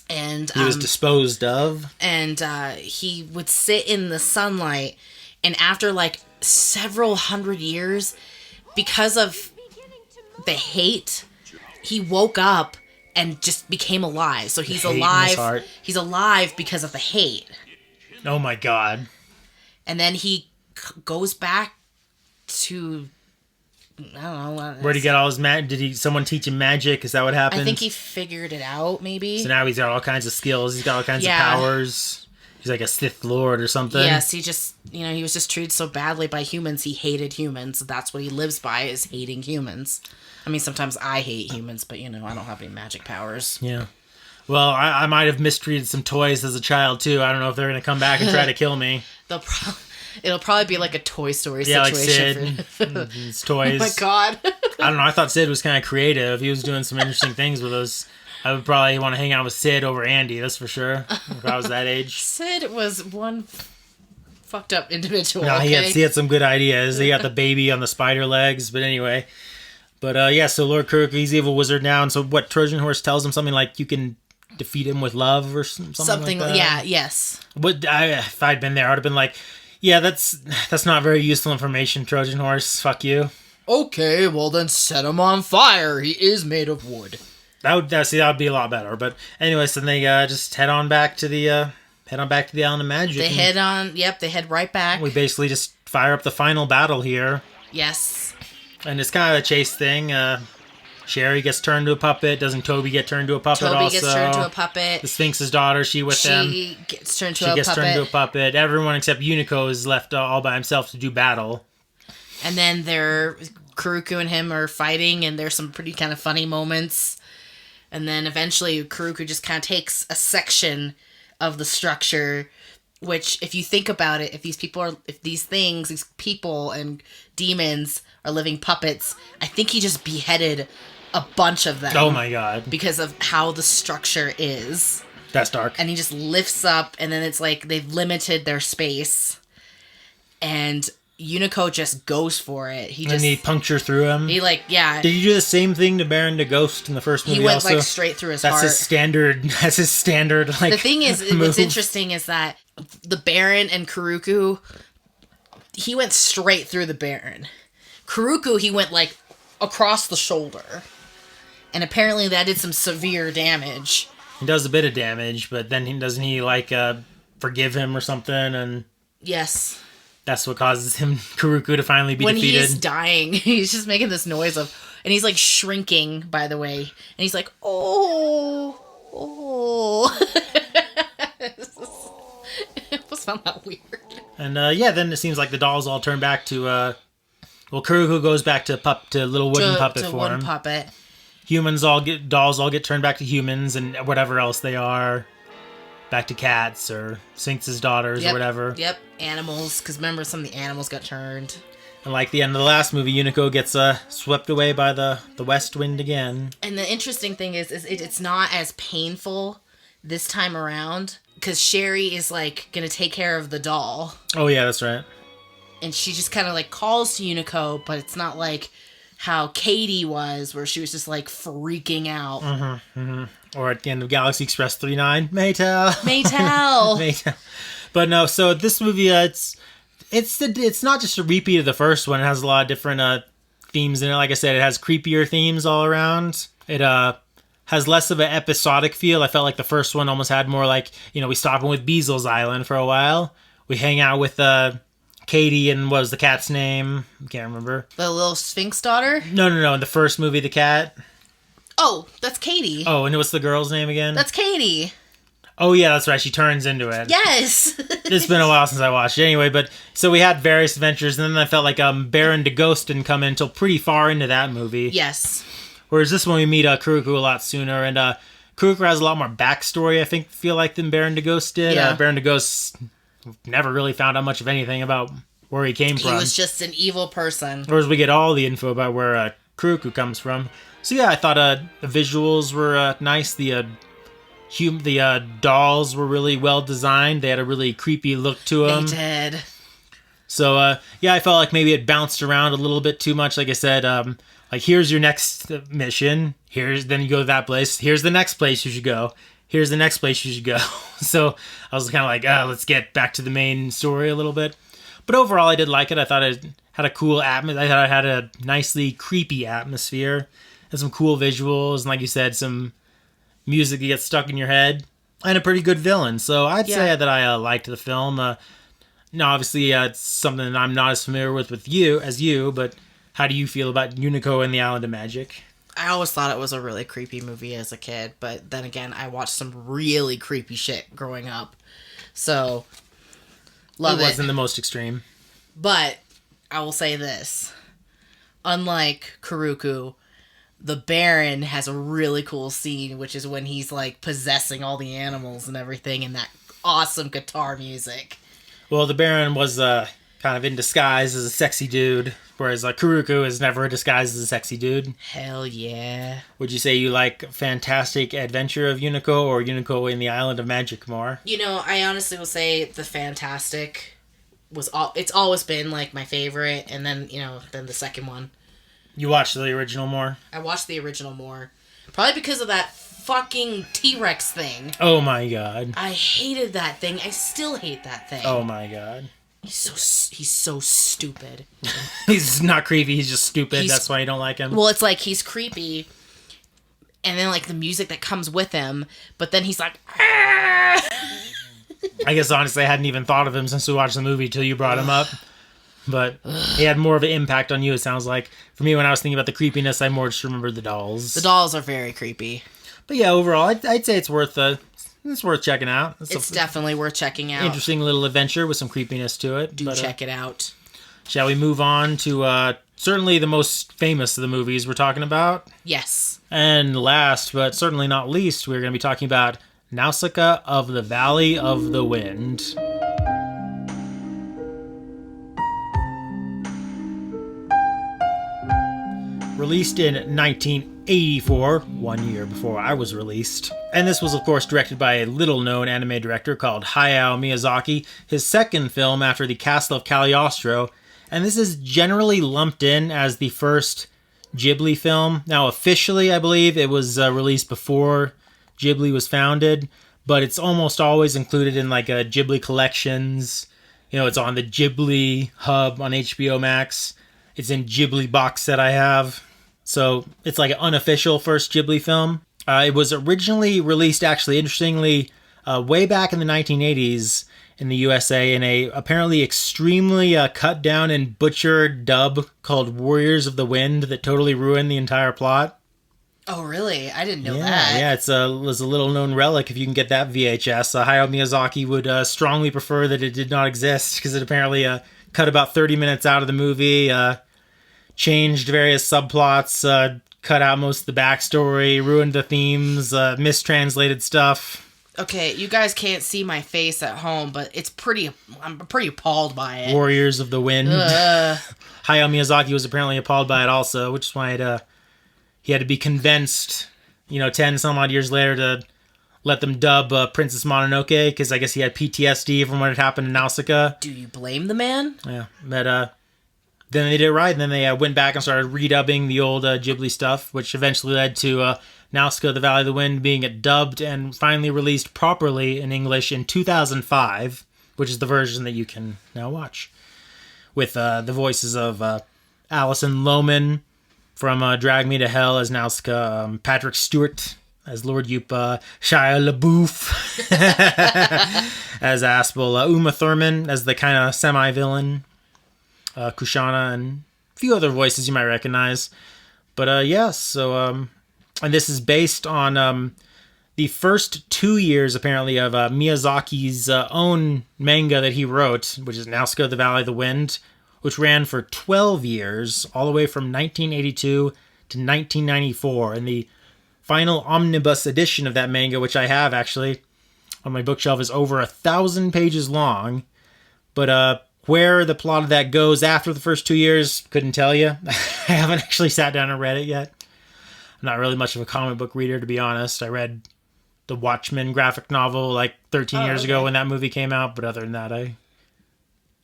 Speaker 2: And
Speaker 1: he was disposed of.
Speaker 2: And he would sit in the sunlight, and after several hundred years, because of the hate, he woke up and just became alive. So he's alive. He's alive because of the hate.
Speaker 1: Oh my god.
Speaker 2: And then he goes back to, I don't know.
Speaker 1: Where'd he get all his magic? Did someone teach him magic? Is that what happened?
Speaker 2: I think he figured it out, maybe.
Speaker 1: So now he's got all kinds of skills. He's got all kinds of powers. He's like a Sith Lord or something.
Speaker 2: Yes, he just, he was just treated so badly by humans. He hated humans. That's what he lives by, is hating humans. I mean, sometimes I hate humans, but, I don't have any magic powers.
Speaker 1: Yeah. Well, I might have mistreated some toys as a child, too. I don't know if they're going to come back and try to kill me.
Speaker 2: It'll probably be like a Toy Story situation.
Speaker 1: Like Sid. His toys.
Speaker 2: Oh my god.
Speaker 1: I don't know. I thought Sid was kind of creative. He was doing some interesting things with those. I would probably want to hang out with Sid over Andy, that's for sure. If I was that age.
Speaker 2: Sid was one fucked up individual.
Speaker 1: No,
Speaker 2: okay?
Speaker 1: he had some good ideas. He got the baby on the spider legs, but anyway. But so Lord Kuruku, he's the evil wizard now, and so what Trojan Horse tells him, something like you can defeat him with love or something like that.
Speaker 2: Yeah, yes.
Speaker 1: If I'd been there, I would have been like, yeah, that's not very useful information, Trojan Horse. Fuck you.
Speaker 2: Okay, well then set him on fire. He is made of wood.
Speaker 1: That would be a lot better. But anyway, so they just head on back to the Island of Magic.
Speaker 2: They head right back.
Speaker 1: We basically just fire up the final battle here.
Speaker 2: Yes.
Speaker 1: And it's kind of a chase thing. Sherry gets turned to a puppet. Doesn't Toby get turned to a puppet also?
Speaker 2: Toby gets turned to a puppet.
Speaker 1: The Sphinx's daughter, she them.
Speaker 2: She gets turned to
Speaker 1: she
Speaker 2: a
Speaker 1: gets
Speaker 2: puppet.
Speaker 1: turned to a puppet. Everyone except Unico is left all by himself to do battle.
Speaker 2: And then Kuruku and him are fighting, and there's some pretty kind of funny moments. And then eventually Kuruku just kind of takes a section of the structure, which, if you think about it, if these people and demons are living puppets, I think he just beheaded a bunch of them.
Speaker 1: Oh my god.
Speaker 2: Because of how the structure is.
Speaker 1: That's dark.
Speaker 2: And he just lifts up, and then it's like they've limited their space. And Unico just goes for it.
Speaker 1: And he punctures through him.
Speaker 2: Yeah.
Speaker 1: Did you do the same thing to Baron the Ghost in the first movie?
Speaker 2: He went
Speaker 1: also?
Speaker 2: straight through his heart.
Speaker 1: That's his standard.
Speaker 2: The thing is, what's interesting is that the Baron and Kuruku, he went straight through the Baron. Kuruku, he went across the shoulder, and apparently that did some severe damage.
Speaker 1: He does a bit of damage, but then doesn't he forgive him or something? And
Speaker 2: yes.
Speaker 1: That's what causes Kuruku to finally be defeated.
Speaker 2: When he's dying, he's just making this noise and he's shrinking, by the way. And he's like, oh. I almost found that weird.
Speaker 1: And then it seems like the dolls all turn back to, Kuruku goes back to little wooden puppet form.
Speaker 2: Wooden puppet.
Speaker 1: Dolls all get turned back to humans and whatever else they are. Back to cats or Sphinx's daughters or whatever.
Speaker 2: Yep, animals, because remember some of the animals got turned.
Speaker 1: And like the end of the last movie, Unico gets swept away by the west wind again.
Speaker 2: And the interesting thing is it's not as painful this time around, because Sherry is gonna take care of the doll.
Speaker 1: Oh yeah, that's right.
Speaker 2: And she just kind of calls to Unico, but it's not like how Katie was, where she was just freaking out.
Speaker 1: Mm-hmm, mm-hmm. Or at the end of Galaxy Express 39, Maytel.
Speaker 2: Maytel.
Speaker 1: But no, so this movie, it's not just a repeat of the first one. It has a lot of different themes in it. Like I said, it has creepier themes all around. It has less of an episodic feel. I felt like the first one almost had more we stop in with Beazel's Island for a while. We hang out with Katie and what was the cat's name? I can't remember.
Speaker 2: The little Sphinx daughter?
Speaker 1: No. In the first movie, the cat.
Speaker 2: Oh, that's Katie.
Speaker 1: Oh, and what's the girl's name again?
Speaker 2: That's Katie.
Speaker 1: Oh, yeah, that's right. She turns into it.
Speaker 2: Yes.
Speaker 1: It's been a while since I watched it. Anyway, but so we had various adventures, and then I felt like Baron the Ghost didn't come in until pretty far into that movie.
Speaker 2: Yes.
Speaker 1: Whereas this one, we meet Kuruku a lot sooner, and Kuruku has a lot more backstory, I feel like, than Baron the Ghost did.
Speaker 2: Yeah.
Speaker 1: Baron the Ghost never really found out much of anything about where he came from.
Speaker 2: He was just an evil person.
Speaker 1: Whereas we get all the info about where Kuruku comes from. So yeah, I thought the visuals were nice. The dolls were really well designed. They had a really creepy look to them.
Speaker 2: They did.
Speaker 1: So I felt like maybe it bounced around a little bit too much. Like I said, here's your next mission. Then you go to that place. Here's the next place you should go. Here's the next place you should go. So I was kind of like, let's get back to the main story a little bit. But overall, I did like it. I thought it had a cool atmosphere. I thought it had a nicely creepy atmosphere. Had some cool visuals, and like you said, some music that gets stuck in your head, and a pretty good villain. So I'd say that I liked the film. Now, obviously, it's something that I'm not as familiar with you, but how do you feel about Unico and the Island of Magic?
Speaker 2: I always thought it was a really creepy movie as a kid, but then again, I watched some really creepy shit growing up. So, love it.
Speaker 1: It wasn't the most extreme.
Speaker 2: But, I will say this. Unlike Kuruku, the Baron has a really cool scene, which is when he's possessing all the animals and everything, and that awesome guitar music.
Speaker 1: Well, the Baron was kind of in disguise as a sexy dude, whereas Kuruku is never disguised as a sexy dude.
Speaker 2: Hell yeah.
Speaker 1: Would you say you like Fantastic Adventure of Unico or Unico in the Island of Magic more?
Speaker 2: I honestly will say the Fantastic it's always been my favorite, and then, then the second one.
Speaker 1: You watched the original more?
Speaker 2: I watched the original more. Probably because of that fucking T-Rex thing.
Speaker 1: Oh my god.
Speaker 2: I hated that thing. I still hate that thing.
Speaker 1: Oh my god.
Speaker 2: He's so stupid.
Speaker 1: He's not creepy, he's just stupid. That's why you don't like him.
Speaker 2: Well, it's he's creepy, and then the music that comes with him, but then he's like, ah!
Speaker 1: I guess honestly I hadn't even thought of him since we watched the movie till you brought him up. but it had more of an impact on you, it sounds like. For me, when I was thinking about the creepiness, I more just remembered the dolls.
Speaker 2: The dolls are very creepy.
Speaker 1: But yeah, overall, I'd say it's worth checking out.
Speaker 2: It's definitely worth checking out.
Speaker 1: Interesting little adventure with some creepiness to it.
Speaker 2: Check it out.
Speaker 1: Shall we move on to certainly the most famous of the movies we're talking about?
Speaker 2: Yes.
Speaker 1: And last, but certainly not least, we're going to be talking about Nausicaä of the Valley of the Wind. Released in 1984, 1 year before I was released. And this was, of course, directed by a little-known anime director called Hayao Miyazaki, his second film after The Castle of Cagliostro. And this is generally lumped in as the first Ghibli film. Now, officially, I believe it was released before Ghibli was founded, but it's almost always included in like Ghibli collections. You know, it's on the Ghibli hub on HBO Max. It's in Ghibli box set I have. So it's like an unofficial first Ghibli film. It was originally released, actually, interestingly, way back in the 1980s in the USA in a apparently extremely cut down and butchered dub called Warriors of the Wind that totally ruined the entire plot.
Speaker 2: Oh, really? I didn't know that.
Speaker 1: Yeah, it was a little known relic if you can get that VHS. Hayao Miyazaki would strongly prefer that it did not exist because it apparently cut about 30 minutes out of the movie, changed various subplots, cut out most of the backstory, ruined the themes, mistranslated stuff.
Speaker 2: Okay, you guys can't see my face at home, but I'm pretty appalled by it.
Speaker 1: Warriors of the Wind. Hayao Miyazaki was apparently appalled by it also, which is why he had to be convinced, 10 some odd years later to let them dub Princess Mononoke, because I guess he had PTSD from what had happened in Nausicaä.
Speaker 2: Do you blame the man?
Speaker 1: Yeah, but then they did it right, and then they went back and started redubbing the old Ghibli stuff, which eventually led to Nausicaä, the Valley of the Wind, being dubbed and finally released properly in English in 2005, which is the version that you can now watch, with the voices of Alison Lohman from Drag Me to Hell as Nausicaä, Patrick Stewart as Lord Yupa, Shia LaBeouf as Aspel, Uma Thurman as the kind of semi-villain, Kushana, and a few other voices you might recognize. But and this is based on the first 2 years, apparently, of Miyazaki's own manga that he wrote, which is Nausicaä, the Valley of the Wind, which ran for 12 years, all the way from 1982 to 1994. And the final omnibus edition of that manga, which I have actually on my bookshelf, is over 1,000 pages long. But where the plot of that goes after the first 2 years, couldn't tell you. I haven't actually sat down and read it yet. I'm not really much of a comic book reader, to be honest. I read the Watchmen graphic novel like 13 years ago when that movie came out, but other than that, I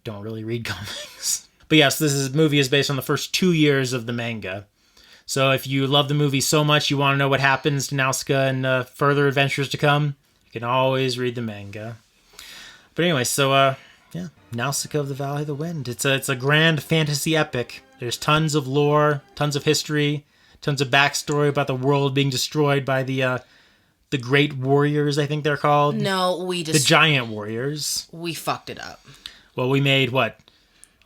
Speaker 1: don't really read comics. But yes, this movie is based on the first 2 years of the manga. So if you love the movie so much you want to know what happens to Nausicaä and further adventures to come, you can always read the manga. But anyway, so Nausicaä of the Valley of the Wind. It's a grand fantasy epic. There's tons of lore, tons of history, tons of backstory about the world being destroyed by the Great Warriors, I think they're called.
Speaker 2: No,
Speaker 1: the Giant Warriors.
Speaker 2: We fucked it up.
Speaker 1: Well, we made what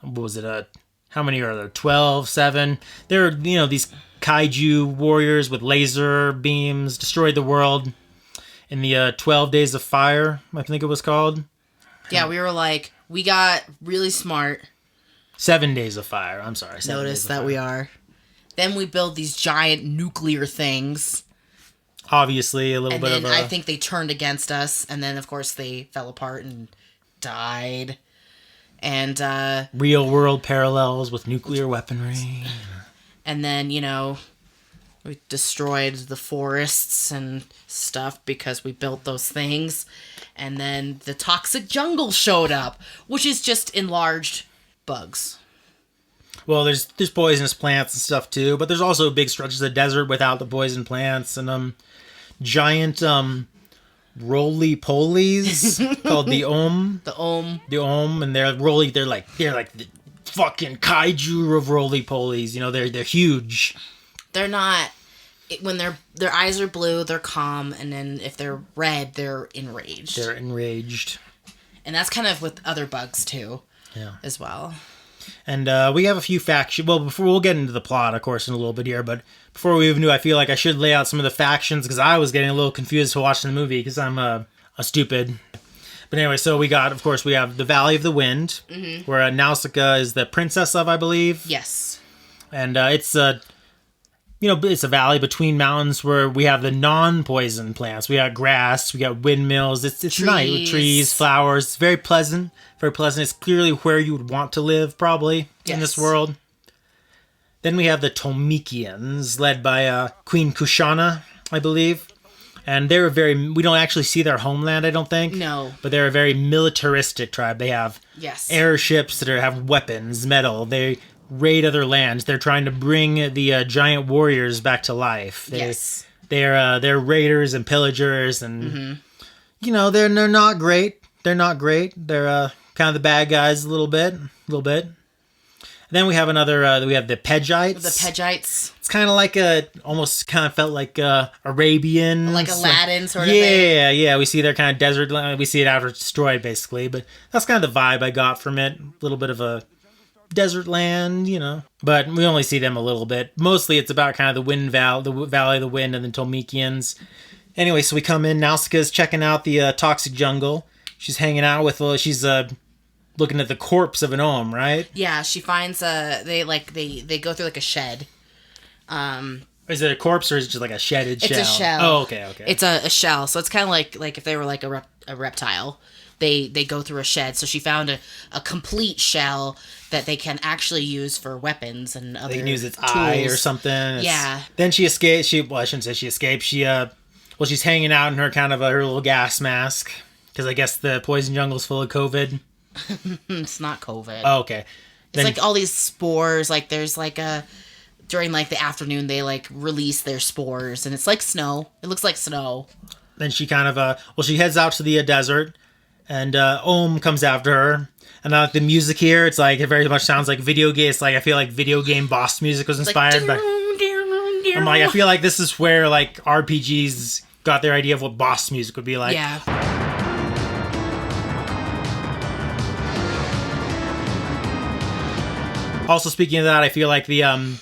Speaker 1: was it? How many are there? 12, 7. There are, these kaiju warriors with laser beams destroyed the world in the 12 Days of Fire, I think it was called.
Speaker 2: Yeah, we were like, we got really smart.
Speaker 1: 7 Days of Fire. I'm sorry.
Speaker 2: Notice that we are. Then we build these giant nuclear things.
Speaker 1: Obviously, a little bit of a...
Speaker 2: I think they turned against us, and then, of course, they fell apart and died. And,
Speaker 1: real-world parallels with nuclear weaponry.
Speaker 2: And then, we destroyed the forests and stuff because we built those things. And then the toxic jungle showed up, which is just enlarged bugs.
Speaker 1: Well, there's poisonous plants and stuff too, but there's also big stretches of desert without the poison plants and giant roly-polies called the Om.
Speaker 2: The Om.
Speaker 1: The Om, and they're like the fucking kaiju of roly-polies. They're huge.
Speaker 2: They're not. When their eyes are blue, they're calm, and then if they're red, they're enraged.
Speaker 1: They're enraged.
Speaker 2: And that's kind of with other bugs too.
Speaker 1: Yeah.
Speaker 2: As well.
Speaker 1: And we have a few factions. Well, before we'll get into the plot, of course, in a little bit here. But before we even do, I feel like I should lay out some of the factions because I was getting a little confused to watching the movie because I'm a stupid. But anyway, so we have the Valley of the Wind, where Nausicaä is the princess of, I believe.
Speaker 2: Yes.
Speaker 1: And it's a valley between mountains where we have the non-poison plants. We got grass, we got windmills. It's nice with trees, flowers. It's very pleasant. Very pleasant. It's clearly where you would want to live, probably, in this world. Then we have the Tolmekians, led by Queen Kushana, I believe. And we don't actually see their homeland, I don't think.
Speaker 2: No.
Speaker 1: But they're a very militaristic tribe. They have airships that have weapons, metal. They raid other lands. They're trying to bring the giant warriors back to life. They're raiders and pillagers, and they're not great. They're not great. They're kind of the bad guys a little bit. And then we have we have the Pedgites.
Speaker 2: The Pedgites.
Speaker 1: It's kind of like almost kind of felt like Arabian.
Speaker 2: Like Aladdin sort of thing.
Speaker 1: Yeah. We see their kind of desert land. We see it after it's destroyed, basically. But that's kind of the vibe I got from it. A little bit of a desert land, But we only see them a little bit. Mostly it's about kind of the Valley of the Wind and the Tolmekians. Anyway, so we come in. Nausicaä's checking out the toxic jungle. She's hanging out with, she's looking at the corpse of an Ohm, right?
Speaker 2: Yeah, she finds, they go through like a shed.
Speaker 1: Is it a corpse or is it just like a shedded shell?
Speaker 2: It's a shell.
Speaker 1: Oh, okay.
Speaker 2: It's a shell, so it's kind of like if they were like a reptile. They go through a shed, so she found a complete shell that they can actually use for weapons and other tools. They can use its eye
Speaker 1: or something.
Speaker 2: Yeah.
Speaker 1: Then she escapes. I shouldn't say she escaped. She's hanging out in her kind of her little gas mask because I guess the poison jungle's full of COVID.
Speaker 2: It's not COVID.
Speaker 1: Oh, okay.
Speaker 2: It's like all these spores. Like there's like during like the afternoon they like release their spores and it's like snow. It looks like snow.
Speaker 1: Then she kind of she heads out to the desert. And Ohm comes after her. And the music here, it's like, it very much sounds like video game. It's like, I feel like video game boss music was inspired by... I'm like, I feel like this is where, like, RPGs got their idea of what boss music would be like.
Speaker 2: Yeah.
Speaker 1: Also, speaking of that, I feel like the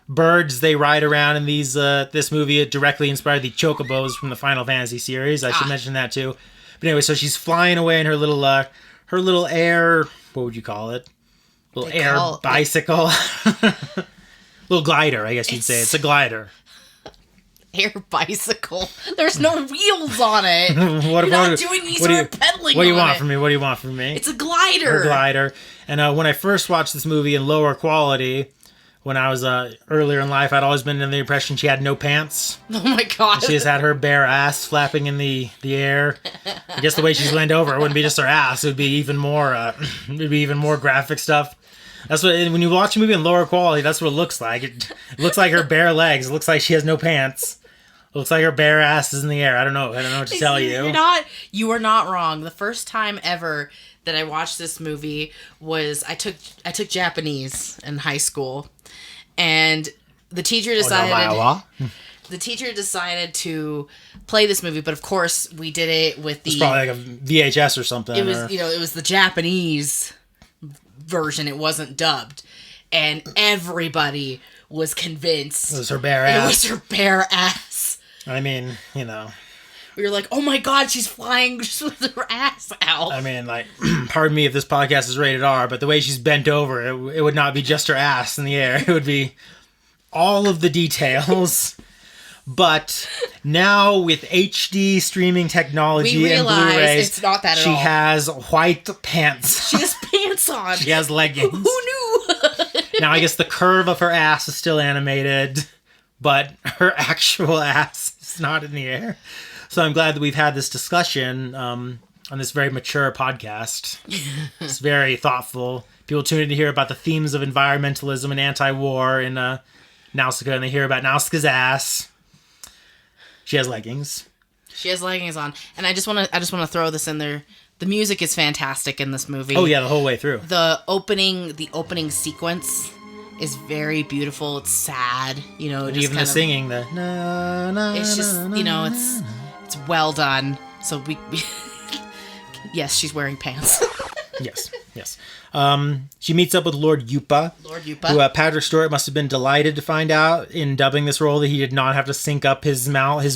Speaker 1: birds they ride around in this movie directly inspired the chocobos from the Final Fantasy series. I should mention that, too. But anyway, so she's flying away in her little air, what would you call it? Bicycle. Little glider, I guess you'd say. It's a glider.
Speaker 2: Air bicycle. There's no wheels on it. You're not doing any sort of pedaling.
Speaker 1: What do you want from me? What do you want from me?
Speaker 2: It's a glider.
Speaker 1: Her glider. And when I first watched this movie in lower quality, when I was earlier in life, I'd always been under the impression she had no pants.
Speaker 2: Oh my god.
Speaker 1: She just had her bare ass flapping in the air. I guess the way she's leaned over, it wouldn't be just her ass. It would be even more graphic stuff. That's what, when you watch a movie in lower quality, that's what it looks like. It looks like her bare legs. It looks like she has no pants. It looks like her bare ass is in the air. I don't know what to tell you.
Speaker 2: You are not wrong. The first time ever that I watched this movie was I took Japanese in high school. And the teacher decided to play this movie, but of course we did it with the...
Speaker 1: It's probably like a VHS or something.
Speaker 2: It was, it was the Japanese version. It wasn't dubbed. And everybody was convinced...
Speaker 1: It was her bare ass.
Speaker 2: It was her bare ass.
Speaker 1: I mean,
Speaker 2: We were like, oh my god, she's flying just with her ass out.
Speaker 1: I mean, like, pardon me if this podcast is rated R, but the way she's bent over, it would not be just her ass in the air. It would be all of the details. But now with HD streaming technology and Blu-rays,
Speaker 2: it's not that at
Speaker 1: she
Speaker 2: all.
Speaker 1: has white pants.
Speaker 2: She has pants on.
Speaker 1: She has leggings.
Speaker 2: Who knew?
Speaker 1: Now, I guess the curve of her ass is still animated, but her actual ass is not in the air. So I'm glad that we've had this discussion on this very mature podcast. It's very thoughtful. People tune in to hear about the themes of environmentalism and anti-war in Nausicaä, and they hear about Nausicaä's ass. She has leggings.
Speaker 2: She has leggings on, and I just want to throw this in there. The music is fantastic in this movie.
Speaker 1: Oh yeah, the whole way through.
Speaker 2: The opening sequence is very beautiful. It's sad,
Speaker 1: And even the singing, the na na.
Speaker 2: It's just it's well done. So we yes, she's wearing pants.
Speaker 1: Yes. She meets up with Lord Yupa. Who Patrick Stewart must have been delighted to find out in dubbing this role that he did not have to sync up his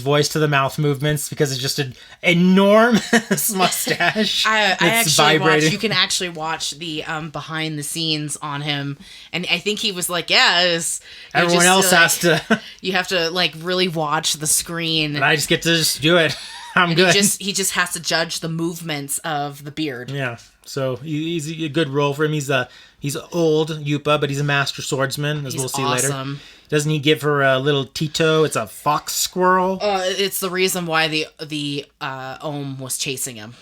Speaker 1: voice to the mouth movements because it's just an enormous mustache.
Speaker 2: You can actually watch the behind the scenes on him, and I think he was like,
Speaker 1: everyone else has to.
Speaker 2: You have to like really watch the screen.
Speaker 1: And I just get to just do it. I'm good.
Speaker 2: He just has to judge the movements of the beard.
Speaker 1: Yeah. So he's a good role for him. He's old Yupa, but he's a master swordsman, as we'll see later. Doesn't he give her a little Tito? It's a fox squirrel.
Speaker 2: It's the reason why the Ohm was chasing him.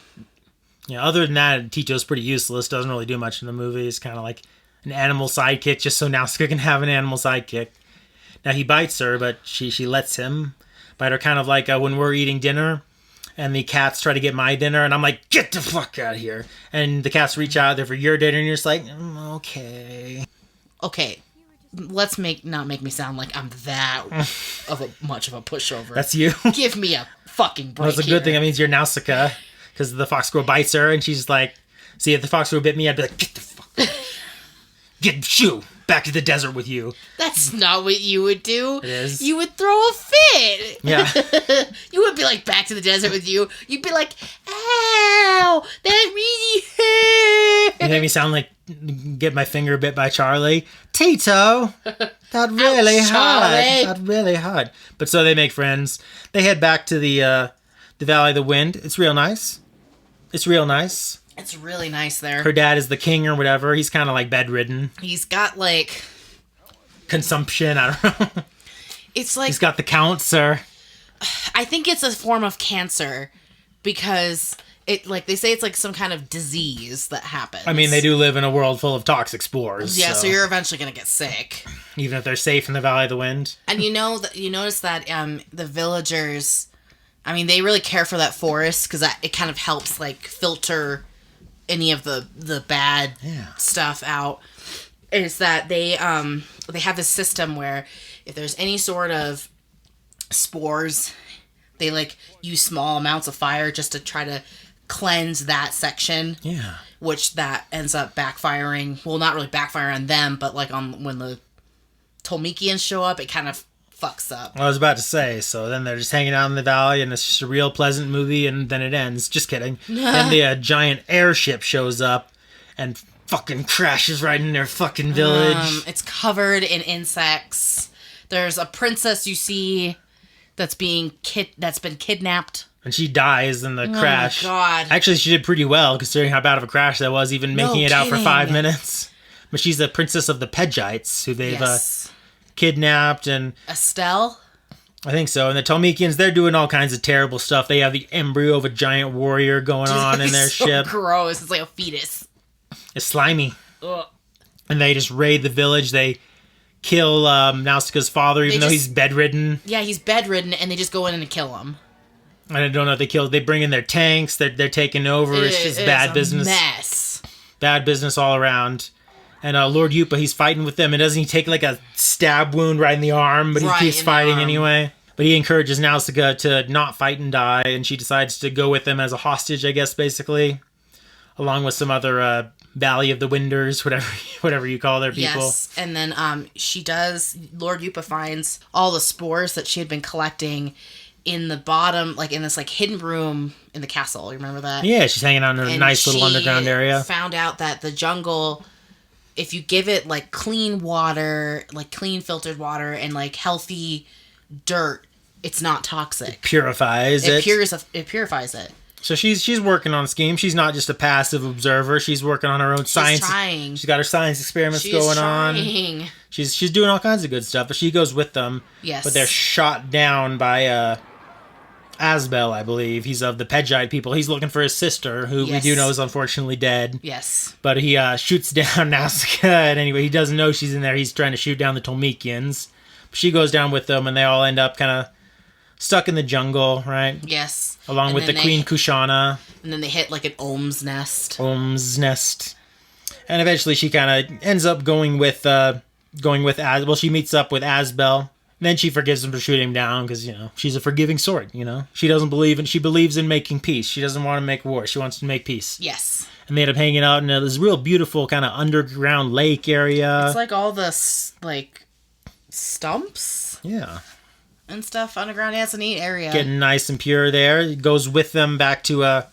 Speaker 1: Yeah. Other than that, Tito's pretty useless. Doesn't really do much in the movie. He's kind of like an animal sidekick, just so Nausicaä can have an animal sidekick. Now he bites her, but she lets him bite her, kind of like when we're eating dinner. And the cats try to get my dinner, and I'm like, get the fuck out of here. And the cats reach out there for your dinner, and you're just like, okay.
Speaker 2: Okay, let's not make me sound like I'm that much of a pushover.
Speaker 1: That's you.
Speaker 2: Give me a fucking break.
Speaker 1: Well, that's a good thing. That means you're Nausicaä, because the fox squirrel bites her, and she's like, see, if the fox squirrel bit me, I'd be like, get the fuck, shoo, back to the desert with you.
Speaker 2: That's not what you would do.
Speaker 1: It is.
Speaker 2: You would throw a fit.
Speaker 1: Yeah.
Speaker 2: You would be like, back to the desert with you. You'd be like, ow, that really hurt.
Speaker 1: You make me sound like get my finger bit by Charlie. Tito, that really hurt. That really hurt. But so they make friends. They head back to the Valley of the Wind. It's real nice. It's really nice there. Her dad is the king or whatever. He's kind of like bedridden.
Speaker 2: He's got like
Speaker 1: consumption. I don't know.
Speaker 2: It's like
Speaker 1: he's got the cancer.
Speaker 2: I think it's a form of cancer because it like they say it's like some kind of disease that happens.
Speaker 1: I mean, they do live in a world full of toxic spores.
Speaker 2: Yeah, so you're eventually gonna get sick,
Speaker 1: even if they're safe in the Valley of the Wind.
Speaker 2: And you notice that the villagers, I mean, they really care for that forest because it kind of helps like filter any of the bad stuff out. Is that they have this system where if there's any sort of spores, they like use small amounts of fire just to try to cleanse that section.
Speaker 1: Yeah.
Speaker 2: Which that ends up backfiring. Well, not really backfire on them, but like when the Tolmekians show up, it kind of fucks up.
Speaker 1: I was about to say, so then they're just hanging out in the valley and it's just a real pleasant movie and then it ends. Just kidding. Then the giant airship shows up and fucking crashes right in their fucking village.
Speaker 2: It's covered in insects. There's a princess you see that's been kidnapped.
Speaker 1: And she dies in the crash.
Speaker 2: Oh my god.
Speaker 1: Actually, she did pretty well considering how bad of a crash that was, even making it out for 5 minutes. But she's a princess of the Pedgites who they've kidnapped. And
Speaker 2: Estelle?
Speaker 1: I think so. And the Tolmekians, they're doing all kinds of terrible stuff. They have the embryo of a giant warrior going on in their ship.
Speaker 2: Gross. It's like a fetus.
Speaker 1: It's slimy.
Speaker 2: Ugh.
Speaker 1: And they just raid the village. They kill Nausicaä's father, even though he's bedridden.
Speaker 2: Yeah, he's bedridden, and they just go in and kill him.
Speaker 1: I don't know if they kill. They bring in their tanks. They're taking over. It's just bad business.
Speaker 2: Mess.
Speaker 1: Bad business all around. And Lord Yupa, he's fighting with them. And doesn't he take like a stab wound right in the arm? But he keeps fighting anyway. But he encourages Nausicaä to not fight and die. And she decides to go with him as a hostage, I guess, basically. Along with some other Valley of the Winders, whatever you call their people.
Speaker 2: Yes, and then she does. Lord Yupa finds all the spores that she had been collecting in the bottom, like in this like hidden room in the castle. You remember that?
Speaker 1: Yeah, she's hanging out in a nice little underground area.
Speaker 2: Found out that the jungle, if you give it like clean water, like clean filtered water, and like healthy dirt, it's not toxic.
Speaker 1: It purifies it.
Speaker 2: It purifies it.
Speaker 1: So she's working on a scheme. She's not just a passive observer. She's working on her own science.
Speaker 2: She's trying.
Speaker 1: She's got her science experiments going on. She's doing all kinds of good stuff, but she goes with them.
Speaker 2: Yes.
Speaker 1: But they're shot down by Asbel, I believe. He's of the Pedgite people. He's looking for his sister, who we do know is unfortunately dead.
Speaker 2: Yes.
Speaker 1: But he shoots down Nausicaä. And anyway, he doesn't know she's in there. He's trying to shoot down the Tolmekians. But she goes down with them, and they all end up kind of stuck in the jungle, right?
Speaker 2: Yes.
Speaker 1: Along with the Queen Kushana.
Speaker 2: And then they hit like an Ohm's nest.
Speaker 1: And eventually she kind of ends up going with she meets up with Asbel. Then she forgives him for shooting him down because, she's a forgiving sort, She believes in making peace. She doesn't want to make war. She wants to make peace.
Speaker 2: Yes.
Speaker 1: and they end up hanging out in this real beautiful kind of underground lake area.
Speaker 2: It's like all the like stumps
Speaker 1: Yeah.
Speaker 2: and stuff underground. Yeah, it's a neat area.
Speaker 1: Getting nice and pure there. It goes with them back to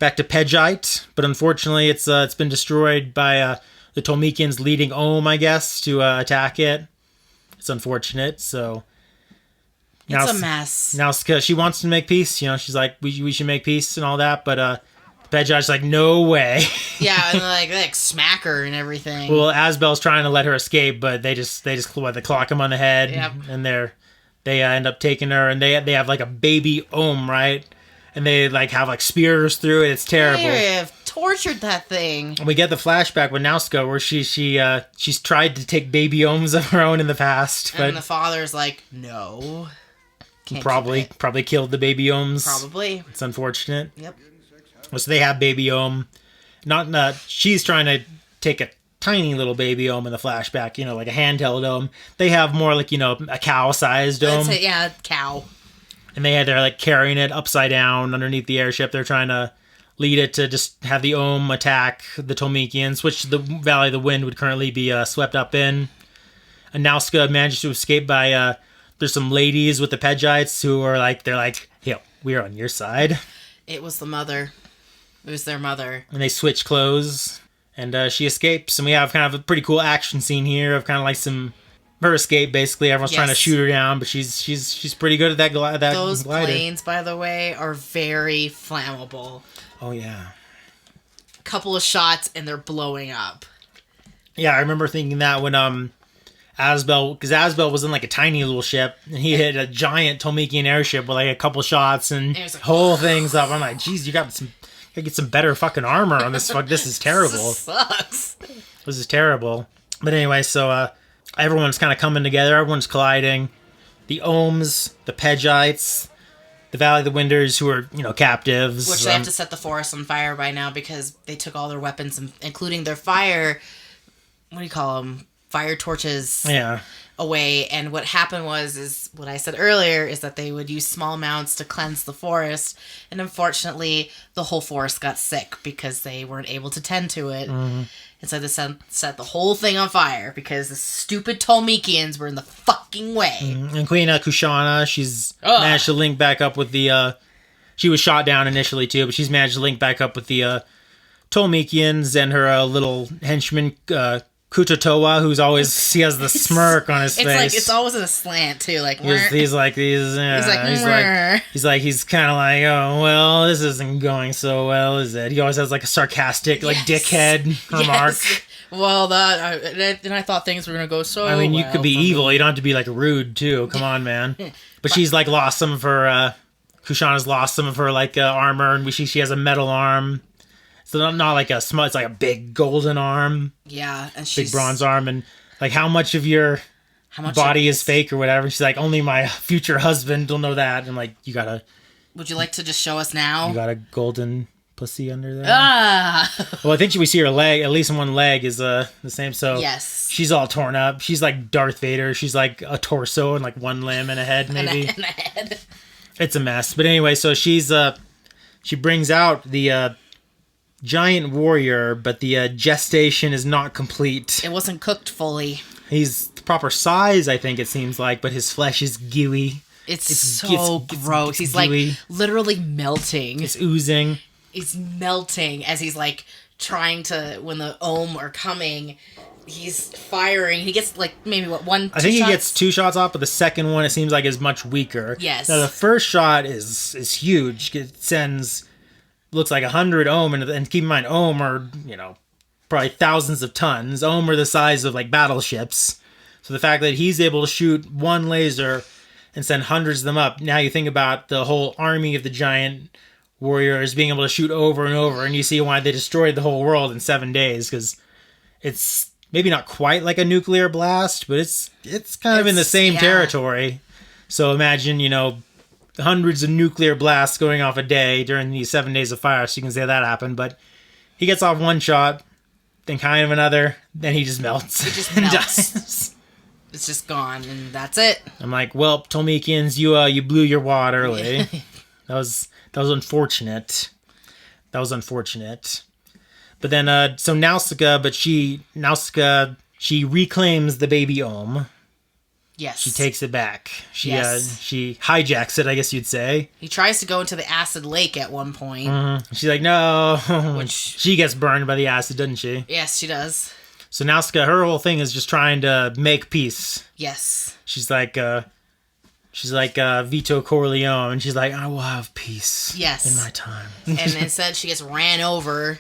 Speaker 1: Pegite, but unfortunately it's been destroyed by the Tolmekians leading Ohm, I guess, to attack it. It's unfortunate. So now
Speaker 2: it's a mess.
Speaker 1: Now she wants to make peace. You know, she's like, we should make peace and all that, but Pegite's like, no way.
Speaker 2: Yeah, and they like smack her and everything.
Speaker 1: Well, Asbel's trying to let her escape, but they clock him on the head,
Speaker 2: yep.
Speaker 1: And they end up taking her, and they have like a baby Ohm, right? And they like have like spears through it. It's terrible.
Speaker 2: They have tortured that thing.
Speaker 1: And we get the flashback with Nausicaä where she's tried to take baby Ohms of her own in the past, but
Speaker 2: and the father's like, no.
Speaker 1: Probably killed the baby Ohms.
Speaker 2: Probably.
Speaker 1: It's unfortunate.
Speaker 2: Yep.
Speaker 1: So they have baby Ohm. Not she's trying to take a tiny little baby Ohm in the flashback, you know, like a handheld Ohm. They have more like, you know, a cow-sized Ohm.
Speaker 2: Yeah, cow.
Speaker 1: And they're like carrying it upside down underneath the airship. They're trying to lead it to just have the Ohm attack the Tolmekians, which the Valley of the Wind would currently be swept up in. And Nausicaä manages to escape by there's some ladies with the Pegites who are like, they're like, hey, we're on your side.
Speaker 2: It was the mother. It was their mother.
Speaker 1: And they switch clothes, and she escapes. And we have kind of a pretty cool action scene here of kind of like her escape. Basically, everyone's trying to shoot her down, but she's pretty good at that.
Speaker 2: Those
Speaker 1: glider.
Speaker 2: planes, by the way, are very flammable.
Speaker 1: Oh yeah.
Speaker 2: Couple of shots and they're blowing up.
Speaker 1: Yeah, I remember thinking that when Asbel was in like a tiny little ship, and he hit a giant Tolmekian airship with like a couple shots, and
Speaker 2: it was like,
Speaker 1: whole thing's up. I'm like, geez, you gotta get some better fucking armor on this. This is terrible.
Speaker 2: This sucks.
Speaker 1: This is terrible. But anyway, so everyone's kind of coming together. Everyone's colliding. The Ohms, the Pegites, the Valley of the Winders, who are, you know, captives.
Speaker 2: Which they have to set the forest on fire by now because they took all their weapons, including their fire. What do you call them? Fire torches.
Speaker 1: Yeah.
Speaker 2: Away. And what happened is what I said earlier, is that they would use small amounts to cleanse the forest. And unfortunately, the whole forest got sick because they weren't able to tend to it. Mm-hmm. And so they set the whole thing on fire because the stupid Tolmekians were in the fucking way.
Speaker 1: Mm-hmm. And Queen Kushana, she's managed to link back up with the... she was shot down initially too, but she's managed to link back up with the Tolmekians and her little henchman... Kutotoa, who's always, he has the smirk on his face.
Speaker 2: It's like, it's always in a slant too, like,
Speaker 1: he's kind of like, oh, well, this isn't going so well, is it? He always has like a sarcastic, like, dickhead remark.
Speaker 2: Well, I thought things were going to go so
Speaker 1: I mean, you could be evil, you don't have to be, like, rude, too. Come on, man. But she's, like, lost some of her, Kushana's lost some of her, like, armor, and she has a metal arm. So not like a small, it's like a big golden arm.
Speaker 2: Yeah, and she's...
Speaker 1: Big bronze arm, and like how much of your body is fake or whatever. She's like, only my future husband will know that. And I'm like, you gotta...
Speaker 2: Would you like to just show us now?
Speaker 1: You got a golden pussy under there?
Speaker 2: Ah!
Speaker 1: Well, I think we see her leg, at least one leg is the same. So
Speaker 2: yes. She's
Speaker 1: all torn up. She's like Darth Vader. She's like a torso and like one limb and a head maybe.
Speaker 2: and a head.
Speaker 1: It's a mess. But anyway, so she brings out the... giant warrior, but the gestation is not complete.
Speaker 2: It wasn't cooked fully.
Speaker 1: He's the proper size, I think it seems like, but his flesh is gooey.
Speaker 2: It's so gross. He's gooey. Like literally melting.
Speaker 1: It's oozing.
Speaker 2: He's melting as he's like trying to, when the Ohm are coming, he's firing. He gets like maybe one.
Speaker 1: I think he gets 2 shots off, but the second one it seems like is much weaker.
Speaker 2: Yes.
Speaker 1: Now the first shot is huge. It sends. Looks like 100 Ohm, and keep in mind, Ohm are, you know, probably thousands of tons. Ohm are the size of, like, battleships. So the fact that he's able to shoot one laser and send hundreds of them up, now you think about the whole army of the giant warriors being able to shoot over and over, and you see why they destroyed the whole world in 7 days, because it's maybe not quite like a nuclear blast, but it's kind of in the same territory. So imagine, you know, hundreds of nuclear blasts going off a day during these 7 days of fire, so you can say that happened. But he gets off one shot, then kind of another, then he just melts.
Speaker 2: He just melts. It's just gone, and that's it.
Speaker 1: I'm like, well, Tolmekians, you blew your wad early. That was unfortunate. But then, so Nausicaä, she reclaims the baby Ohm.
Speaker 2: Yes.
Speaker 1: She takes it back. She
Speaker 2: Yes.
Speaker 1: she hijacks it, I guess you'd say.
Speaker 2: He tries to go into the acid lake at one point.
Speaker 1: She's like, no.
Speaker 2: Which-
Speaker 1: She gets burned by the acid, doesn't she?
Speaker 2: Yes, she does.
Speaker 1: So Nausicaä, her whole thing is just trying to make peace.
Speaker 2: Yes.
Speaker 1: She's like Vito Corleone, and she's like, I will have peace.
Speaker 2: Yes.
Speaker 1: In my time.
Speaker 2: And instead she gets ran over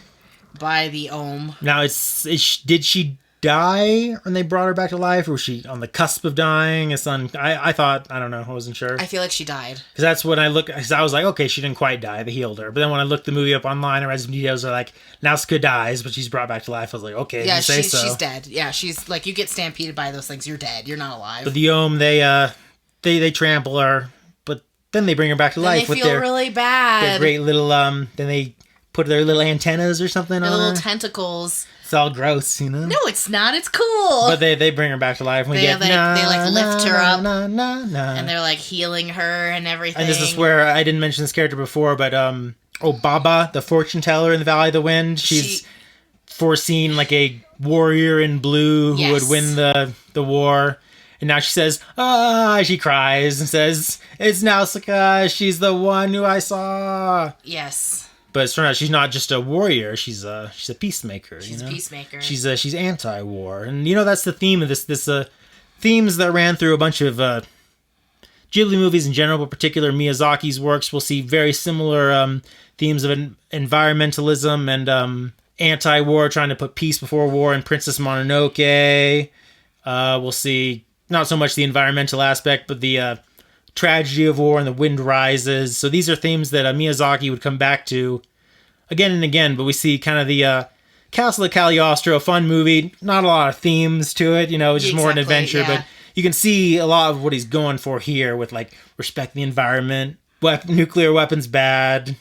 Speaker 2: by the Ohm.
Speaker 1: Now, did she die when they brought her back to life, or was she on the cusp of dying? I thought, I don't know, I wasn't sure.
Speaker 2: I feel like she died.
Speaker 1: Because that's when because I was like, okay, she didn't quite die, they healed her. But then when I looked the movie up online, I read some details, they're like, Nausicaä dies, but she's brought back to life. I was like, okay,
Speaker 2: Yeah,
Speaker 1: you say so.
Speaker 2: she's dead. Yeah, she's like, you get stampeded by those things, you're dead. You're not alive.
Speaker 1: But the Ohm, they trample her, but then they bring her back to
Speaker 2: then
Speaker 1: life
Speaker 2: they
Speaker 1: with
Speaker 2: feel
Speaker 1: their
Speaker 2: really bad.
Speaker 1: their great little then they put their little antennas or something
Speaker 2: Their
Speaker 1: on
Speaker 2: little
Speaker 1: her.
Speaker 2: tentacles.
Speaker 1: It's all gross, you know.
Speaker 2: No, it's not. It's cool.
Speaker 1: But they bring her back to life.
Speaker 2: They lift her up.
Speaker 1: And
Speaker 2: and they're like healing her and everything.
Speaker 1: this is where I didn't mention this character before, but Baba, the fortune teller in the Valley of the Wind, she's foreseen like a warrior in blue who would win the war. And now she says, she cries and says, it's Nausicaä, she's the one who I saw.
Speaker 2: Yes.
Speaker 1: But it's turned out she's not just a warrior, she's a peacemaker.
Speaker 2: She's a peacemaker.
Speaker 1: She's anti-war. And that's the theme of this themes that ran through a bunch of Ghibli movies in general, but particular Miyazaki's works. We'll see very similar themes of environmentalism and anti-war, trying to put peace before war in Princess Mononoke. We'll see not so much the environmental aspect, but the tragedy of war and the wind rises. So these are themes that Miyazaki would come back to again and again. But we see kind of the Castle of Cagliostro, a fun movie, not a lot of themes to it, just more an adventure.
Speaker 2: Yeah.
Speaker 1: But you can see a lot of what he's going for here with like respect the environment, nuclear weapons bad,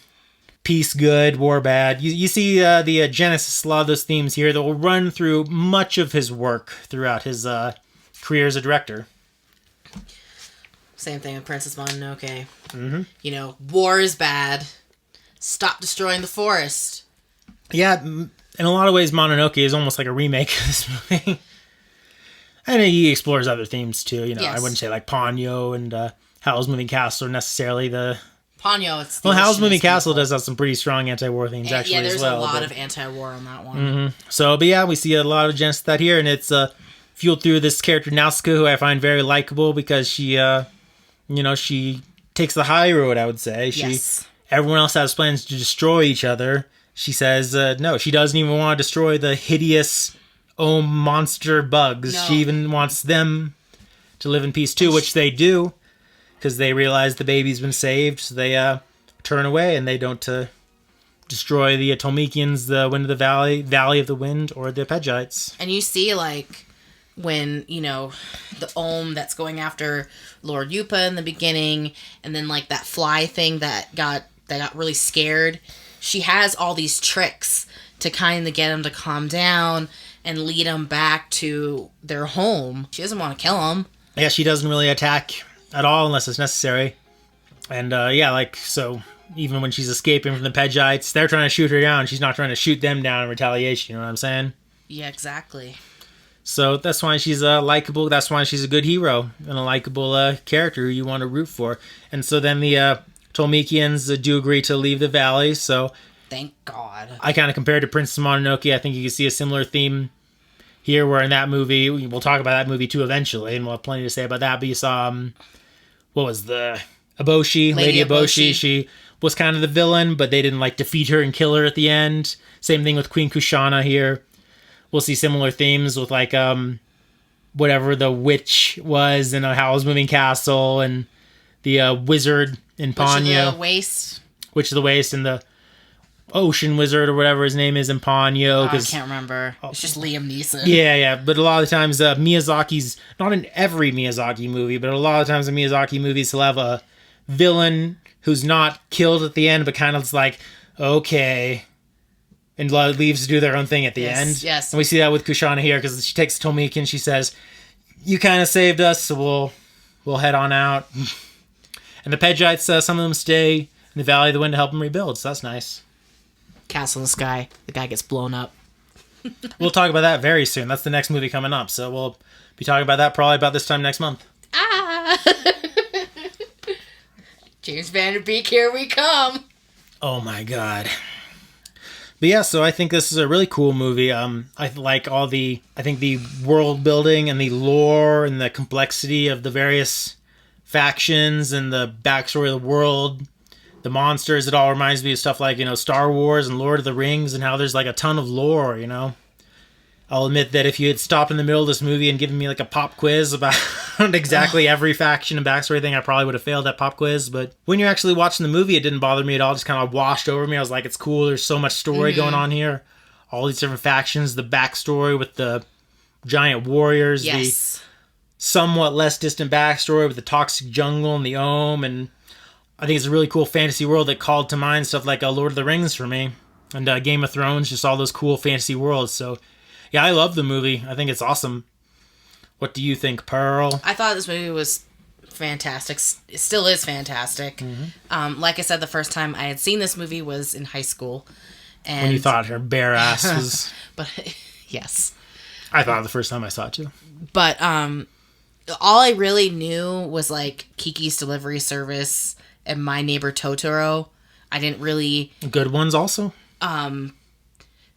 Speaker 1: peace good, war bad. You see the genesis, a lot of those themes here that will run through much of his work throughout his career as a director.
Speaker 2: Same thing with Princess Mononoke. Mm-hmm. War is bad. Stop destroying the forest.
Speaker 1: Yeah, in a lot of ways, Mononoke is almost like a remake of this movie. And he explores other themes too.
Speaker 2: Yes.
Speaker 1: I wouldn't say like Ponyo and Howl's Moving Castle are necessarily the...
Speaker 2: Ponyo, it's...
Speaker 1: Well, Howl's Moving Castle does have some pretty strong anti-war themes actually
Speaker 2: there's
Speaker 1: as well.
Speaker 2: a lot of anti-war on that one.
Speaker 1: Mm-hmm. So, but yeah, we see a lot of genesis of that here, and it's fueled through this character Nausicaä, who I find very likable because she... she takes the high road, I would say.
Speaker 2: Yes.
Speaker 1: Everyone else has plans to destroy each other. She says, no, she doesn't even want to destroy the hideous monster bugs.
Speaker 2: No.
Speaker 1: She even wants them to live in peace too, which they do, because they realize the baby's been saved. So they turn away and they don't destroy the Tolmekians, the Wind of the Valley of the Wind, or the Pedgites.
Speaker 2: And you see, like, when, the Ohm that's going after Lord Yupa in the beginning, and then, like, that fly thing that got really scared, she has all these tricks to kind of get him to calm down and lead him back to their home. She doesn't want to kill him.
Speaker 1: Yeah, she doesn't really attack at all unless it's necessary. And, so even when she's escaping from the Pedgites, they're trying to shoot her down. She's not trying to shoot them down in retaliation, you know what I'm saying?
Speaker 2: Yeah, exactly.
Speaker 1: So that's why she's likable. That's why she's a good hero and a likable character who you want to root for. And so then the Tolmekians do agree to leave the valley. So
Speaker 2: thank God.
Speaker 1: I kind of compared to Princess Mononoke. I think you can see a similar theme here, where in that movie, we'll talk about that movie too eventually, and we'll have plenty to say about that. But you saw, what was the Eboshi, Lady Eboshi? She was kind of the villain, but they didn't defeat her and kill her at the end. Same thing with Queen Kushana here. We'll see similar themes with whatever the witch was in Howl's Moving Castle, and the wizard in Ponyo. Witch of the Waste, and the Ocean Wizard or whatever his name is in Ponyo.
Speaker 2: I can't remember. It's just Liam Neeson.
Speaker 1: Yeah. But a lot of the times Miyazaki's, not in every Miyazaki movie, but a lot of times in Miyazaki movies he'll have a villain who's not killed at the end, but kind of is like, okay, and leaves to do their own thing at the end.
Speaker 2: Yes.
Speaker 1: And we see that with Kushana here, because she takes Tomiki and she says, you kind of saved us, so we'll head on out. And the Pedgites, some of them stay in the Valley of the Wind to help them rebuild, so that's nice.
Speaker 2: Castle in the Sky. The guy gets blown up.
Speaker 1: We'll talk about that very soon. That's the next movie coming up. So we'll be talking about that probably about this time next month.
Speaker 2: James Van Der Beek, here we come.
Speaker 1: Oh my god. But yeah, so I think this is a really cool movie. I like I think the world building and the lore and the complexity of the various factions and the backstory of the world, the monsters. It all reminds me of stuff like, Star Wars and Lord of the Rings, and how there's like a ton of lore, I'll admit that if you had stopped in the middle of this movie and given me like a pop quiz about exactly every faction and backstory thing, I probably would have failed that pop quiz. But when you're actually watching the movie, it didn't bother me at all. It just kind of washed over me. I was like, it's cool. There's so much story going on here. All these different factions, the backstory with the giant warriors, the somewhat less distant backstory with the toxic jungle and the Ohm. And I think it's a really cool fantasy world that called to mind stuff like Lord of the Rings for me. And Game of Thrones, just all those cool fantasy worlds. So yeah, I love the movie. I think it's awesome. What do you think, Pearl?
Speaker 2: I thought this movie was fantastic. It still is fantastic. Like I said, the first time I had seen this movie was in high school. And
Speaker 1: When you thought her bare ass was...
Speaker 2: But, yes.
Speaker 1: I thought it the first time I saw it, too.
Speaker 2: But all I really knew was, like, Kiki's Delivery Service and My Neighbor Totoro. I didn't really...
Speaker 1: Good ones, also?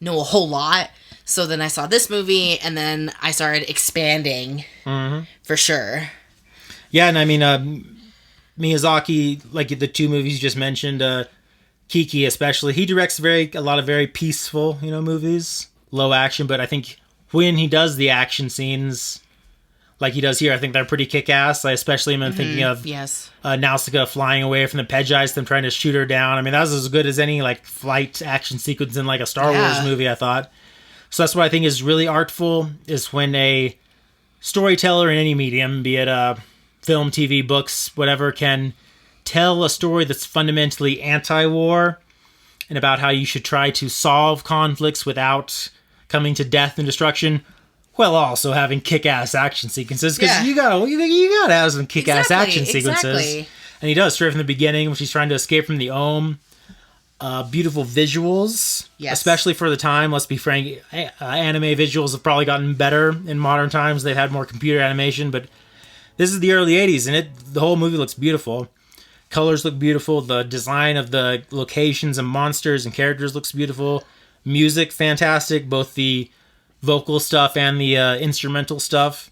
Speaker 2: know a whole lot. So then I saw this movie, and then I started expanding, for sure.
Speaker 1: Yeah, and I mean, Miyazaki, like the two movies you just mentioned, Kiki especially, he directs a lot of very peaceful, movies, low action, but I think when he does the action scenes, like he does here, I think they're pretty kick-ass. I especially am thinking of Nausicaä flying away from the Pejais, them trying to shoot her down. I mean, that was as good as any, like, flight action sequence in, like, a Star Wars movie, I thought. So that's what I think is really artful, is when a storyteller in any medium, be it film, TV, books, whatever, can tell a story that's fundamentally anti-war and about how you should try to solve conflicts without coming to death and destruction, while also having kick-ass action sequences, because you gotta have some kick-ass action sequences.
Speaker 2: Exactly.
Speaker 1: And he does, straight from the beginning, when she's trying to escape from the Ohm. Beautiful visuals, especially for the time. Let's be frank, anime visuals have probably gotten better in modern times. They've had more computer animation, but this is the early 80s, and the whole movie looks beautiful. Colors look beautiful. The design of the locations and monsters and characters looks beautiful. Music, fantastic. Both the vocal stuff and the instrumental stuff.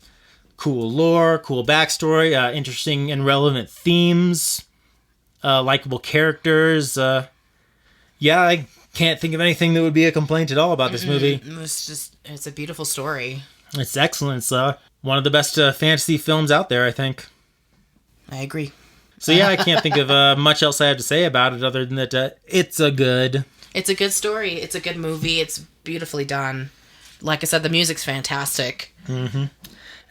Speaker 1: Cool lore, cool backstory, interesting and relevant themes, likable characters. Yeah, I can't think of anything that would be a complaint at all about this movie.
Speaker 2: It's a beautiful story.
Speaker 1: It's excellent. It's one of the best fantasy films out there, I think.
Speaker 2: I agree.
Speaker 1: So yeah, I can't think of much else I have to say about it other than that it's a good
Speaker 2: story. It's a good movie. It's beautifully done. Like I said, the music's fantastic.
Speaker 1: Mm-hmm.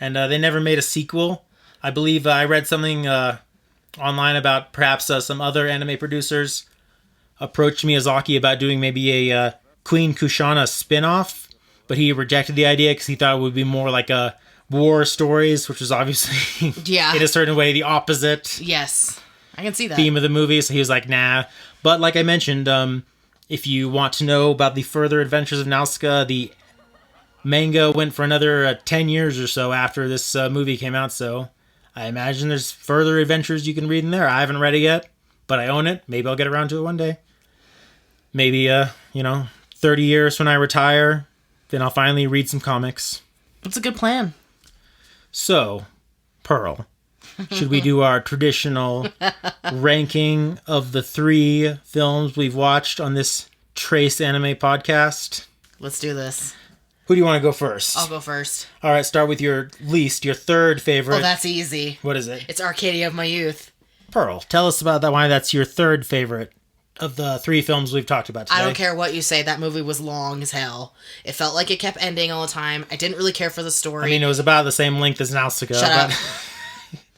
Speaker 1: And they never made a sequel. I believe I read something online about perhaps some other anime producers approached Miyazaki about doing maybe a Queen Kushana spin-off, but he rejected the idea because he thought it would be more like a war stories, which was obviously in a certain way the opposite.
Speaker 2: Yes, I can see that
Speaker 1: theme of the movie. So he was like, nah. But like I mentioned, if you want to know about the further adventures of Nausicaä, the manga went for another 10 years or so after this movie came out. So I imagine there's further adventures you can read in there. I haven't read it yet, but I own it. Maybe I'll get around to it one day. Maybe, 30 years when I retire, then I'll finally read some comics.
Speaker 2: It's a good plan.
Speaker 1: So, Pearl, should we do our traditional ranking of the 3 films we've watched on this Trace Anime podcast?
Speaker 2: Let's do this.
Speaker 1: Who do you want to go first?
Speaker 2: I'll go first.
Speaker 1: All right, start with your third favorite.
Speaker 2: Oh, that's easy.
Speaker 1: What is it?
Speaker 2: It's Arcadia of My Youth.
Speaker 1: Pearl, tell us about that, why that's your third favorite of the 3 films we've talked about today.
Speaker 2: I don't care what you say, that movie was long as hell. It felt like it kept ending all the time. I didn't really care for the story.
Speaker 1: I mean, it was about the same length as Nausicaä.
Speaker 2: Shut up.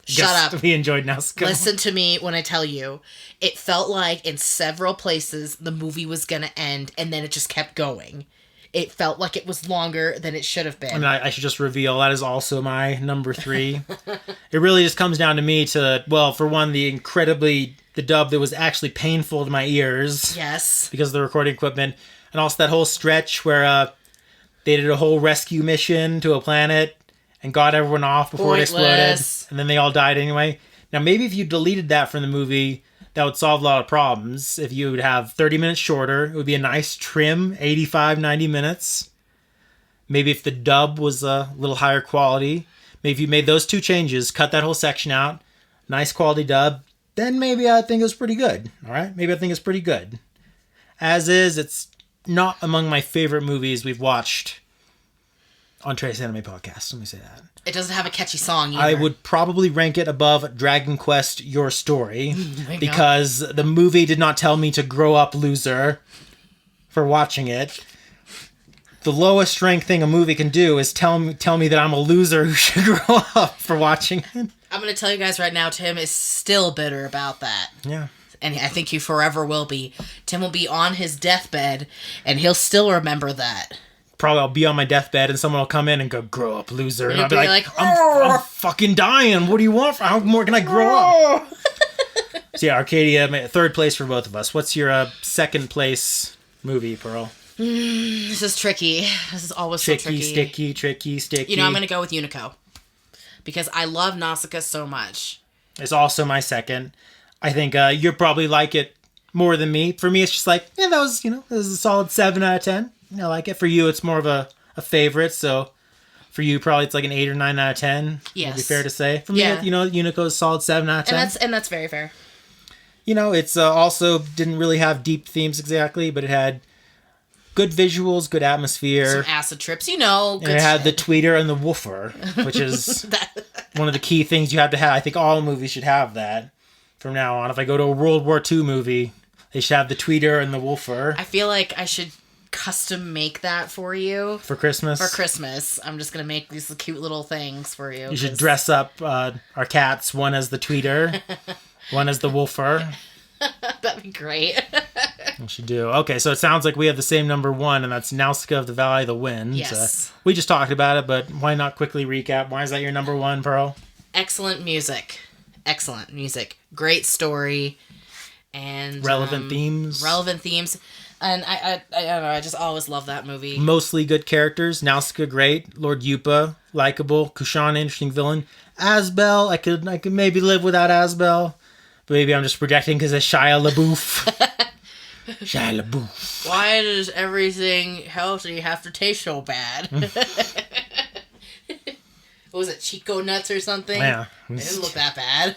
Speaker 2: Shut up.
Speaker 1: We enjoyed Nausicaä.
Speaker 2: Listen to me when I tell you. It felt like in several places the movie was going to end, and then it just kept going. It felt like it was longer than it should have been.
Speaker 1: I mean, I should just reveal that is also my number 3. It really just comes down to me to, well, for one, the the dub that was actually painful to my ears.
Speaker 2: Yes.
Speaker 1: Because of the recording equipment. And also that whole stretch where they did a whole rescue mission to a planet and got everyone off before it exploded. And then they all died anyway. Now, maybe if you deleted that from the movie, that would solve a lot of problems. If you would have 30 minutes shorter, it would be a nice trim, 85, 90 minutes. Maybe if the dub was a little higher quality. Maybe if you made those two changes, cut that whole section out, nice quality dub, then maybe I think it was pretty good. All right? Maybe I think it's pretty good. As is, it's not among my favorite movies we've watched on Trace Anime Podcast. Let me say that.
Speaker 2: It doesn't have a catchy song either.
Speaker 1: I would probably rank it above Dragon Quest Your Story because the movie did not tell me to grow up, loser, for watching it. The lowest ranked thing a movie can do is tell me that I'm a loser who should grow up for watching it.
Speaker 2: I'm going to tell you guys right now, Tim is still bitter about that.
Speaker 1: Yeah.
Speaker 2: And I think he forever will be. Tim will be on his deathbed, and he'll still remember that.
Speaker 1: Probably I'll be on my deathbed, and someone will come in and go, grow up, loser. And I'll be like
Speaker 2: "Oh."
Speaker 1: I'm fucking dying. What do you want? How more can I grow up? So yeah, Arcadia, third place for both of us. What's your second place movie, Pearl?
Speaker 2: This is tricky. This is always so tricky.
Speaker 1: Tricky, sticky.
Speaker 2: You know, I'm going to go with Unico. Because I love Nausicaä so much.
Speaker 1: It's also my second. I think you'll probably like it more than me. For me, it's just like, yeah, this is a solid 7 out of 10. I like it. For you, it's more of a favorite. So for you, probably it's like an 8 or 9 out of 10.
Speaker 2: Yes.
Speaker 1: Would be fair to say. For me, Unico is solid 7 out of 10.
Speaker 2: And that's very fair.
Speaker 1: It's also didn't really have deep themes exactly, but it had good visuals, good atmosphere.
Speaker 2: Some acid trips, good
Speaker 1: And it had the
Speaker 2: shit.
Speaker 1: tweeter and the woofer, which is one of the key things you have to have. I think all movies should have that from now on. If I go to a World War II movie, they should have the tweeter and the woofer.
Speaker 2: I feel like I should custom make that for you.
Speaker 1: For Christmas?
Speaker 2: For Christmas. I'm just going to make these cute little things for you.
Speaker 1: You should dress up our cats, one as the tweeter, one as the woofer.
Speaker 2: That'd be great.
Speaker 1: We should do. Okay, so it sounds like we have the same number one, and that's Nausicaä of the Valley of the Wind.
Speaker 2: Yes.
Speaker 1: We just talked about it, but why not quickly recap? Why is that your number one, Pearl?
Speaker 2: Excellent music. Great story. And
Speaker 1: relevant themes.
Speaker 2: And I don't know, I just always love that movie.
Speaker 1: Mostly good characters. Nausicaä, great. Lord Yupa, likable. Kushan, interesting villain. Asbel, I could maybe live without Asbel. But maybe I'm just projecting because it's Shia LaBeouf. Shia LaBeouf.
Speaker 2: Why does everything healthy have to taste so bad? What was it, Chico nuts or something?
Speaker 1: Yeah.
Speaker 2: It didn't look that bad.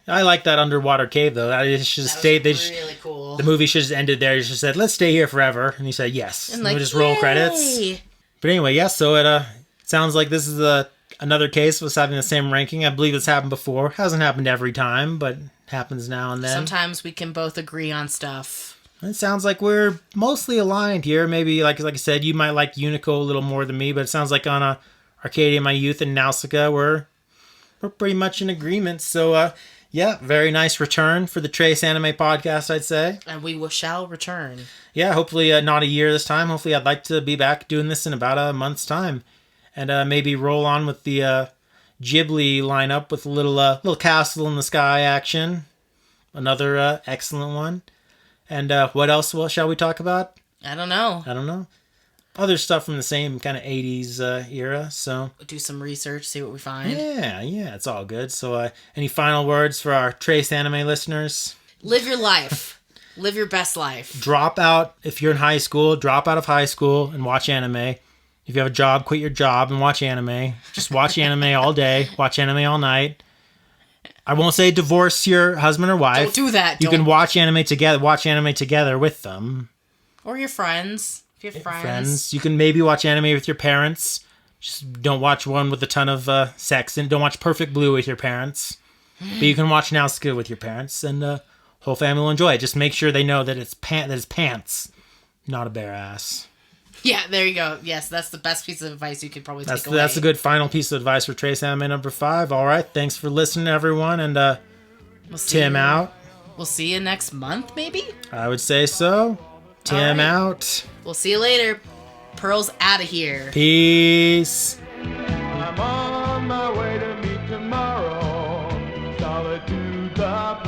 Speaker 1: I like that underwater cave, though. That should have stayed.
Speaker 2: Really cool.
Speaker 1: The movie should have ended there. He just said, let's stay here forever. And he said, yes. And we just roll credits. But anyway, yes, so it sounds like this is another case of us having the same ranking. I believe it's happened before. Hasn't happened every time, but happens now and then.
Speaker 2: Sometimes we can both agree on stuff.
Speaker 1: It sounds like we're mostly aligned here. Maybe, like I said, you might like Unico a little more than me, but it sounds like on Arcadia of My Youth and Nausicaä, we're pretty much in agreement. So, yeah, very nice return for the Trace Anime Podcast, I'd say.
Speaker 2: And we shall return.
Speaker 1: Yeah, hopefully not a year this time. Hopefully I'd like to be back doing this in about a month's time. And maybe roll on with the Ghibli lineup with a little Castle in the Sky action. Another excellent one. And what else shall we talk about?
Speaker 2: I don't know.
Speaker 1: Other stuff from the same kind of 80s era, so...
Speaker 2: Do some research, see what we find.
Speaker 1: Yeah, it's all good. So any final words for our Trace Anime listeners?
Speaker 2: Live your life. Live your best life.
Speaker 1: Drop out, if you're in high school, drop out of high school and watch anime. If you have a job, quit your job and watch anime. Just watch anime all day, watch anime all night. I won't say divorce your husband or wife.
Speaker 2: Don't do that.
Speaker 1: You can watch anime together with them.
Speaker 2: Or your friends. If you have friends.
Speaker 1: You can maybe watch anime with your parents. Just don't watch one with a ton of sex in. Don't watch Perfect Blue with your parents. But you can watch Nausicaä with your parents, and whole family will enjoy it. Just make sure they know that it's pants, not a bare ass.
Speaker 2: Yeah, there you go. Yes, that's the best piece of advice you could probably take away.
Speaker 1: That's a good final piece of advice for Trace Anime number 5. All right, thanks for listening, everyone, and Tim out.
Speaker 2: We'll see you next month, maybe?
Speaker 1: I would say so. Tim out.
Speaker 2: We'll see you later. Pearl's out of here.
Speaker 1: Peace.
Speaker 5: I'm on my way to meet tomorrow. Solitude the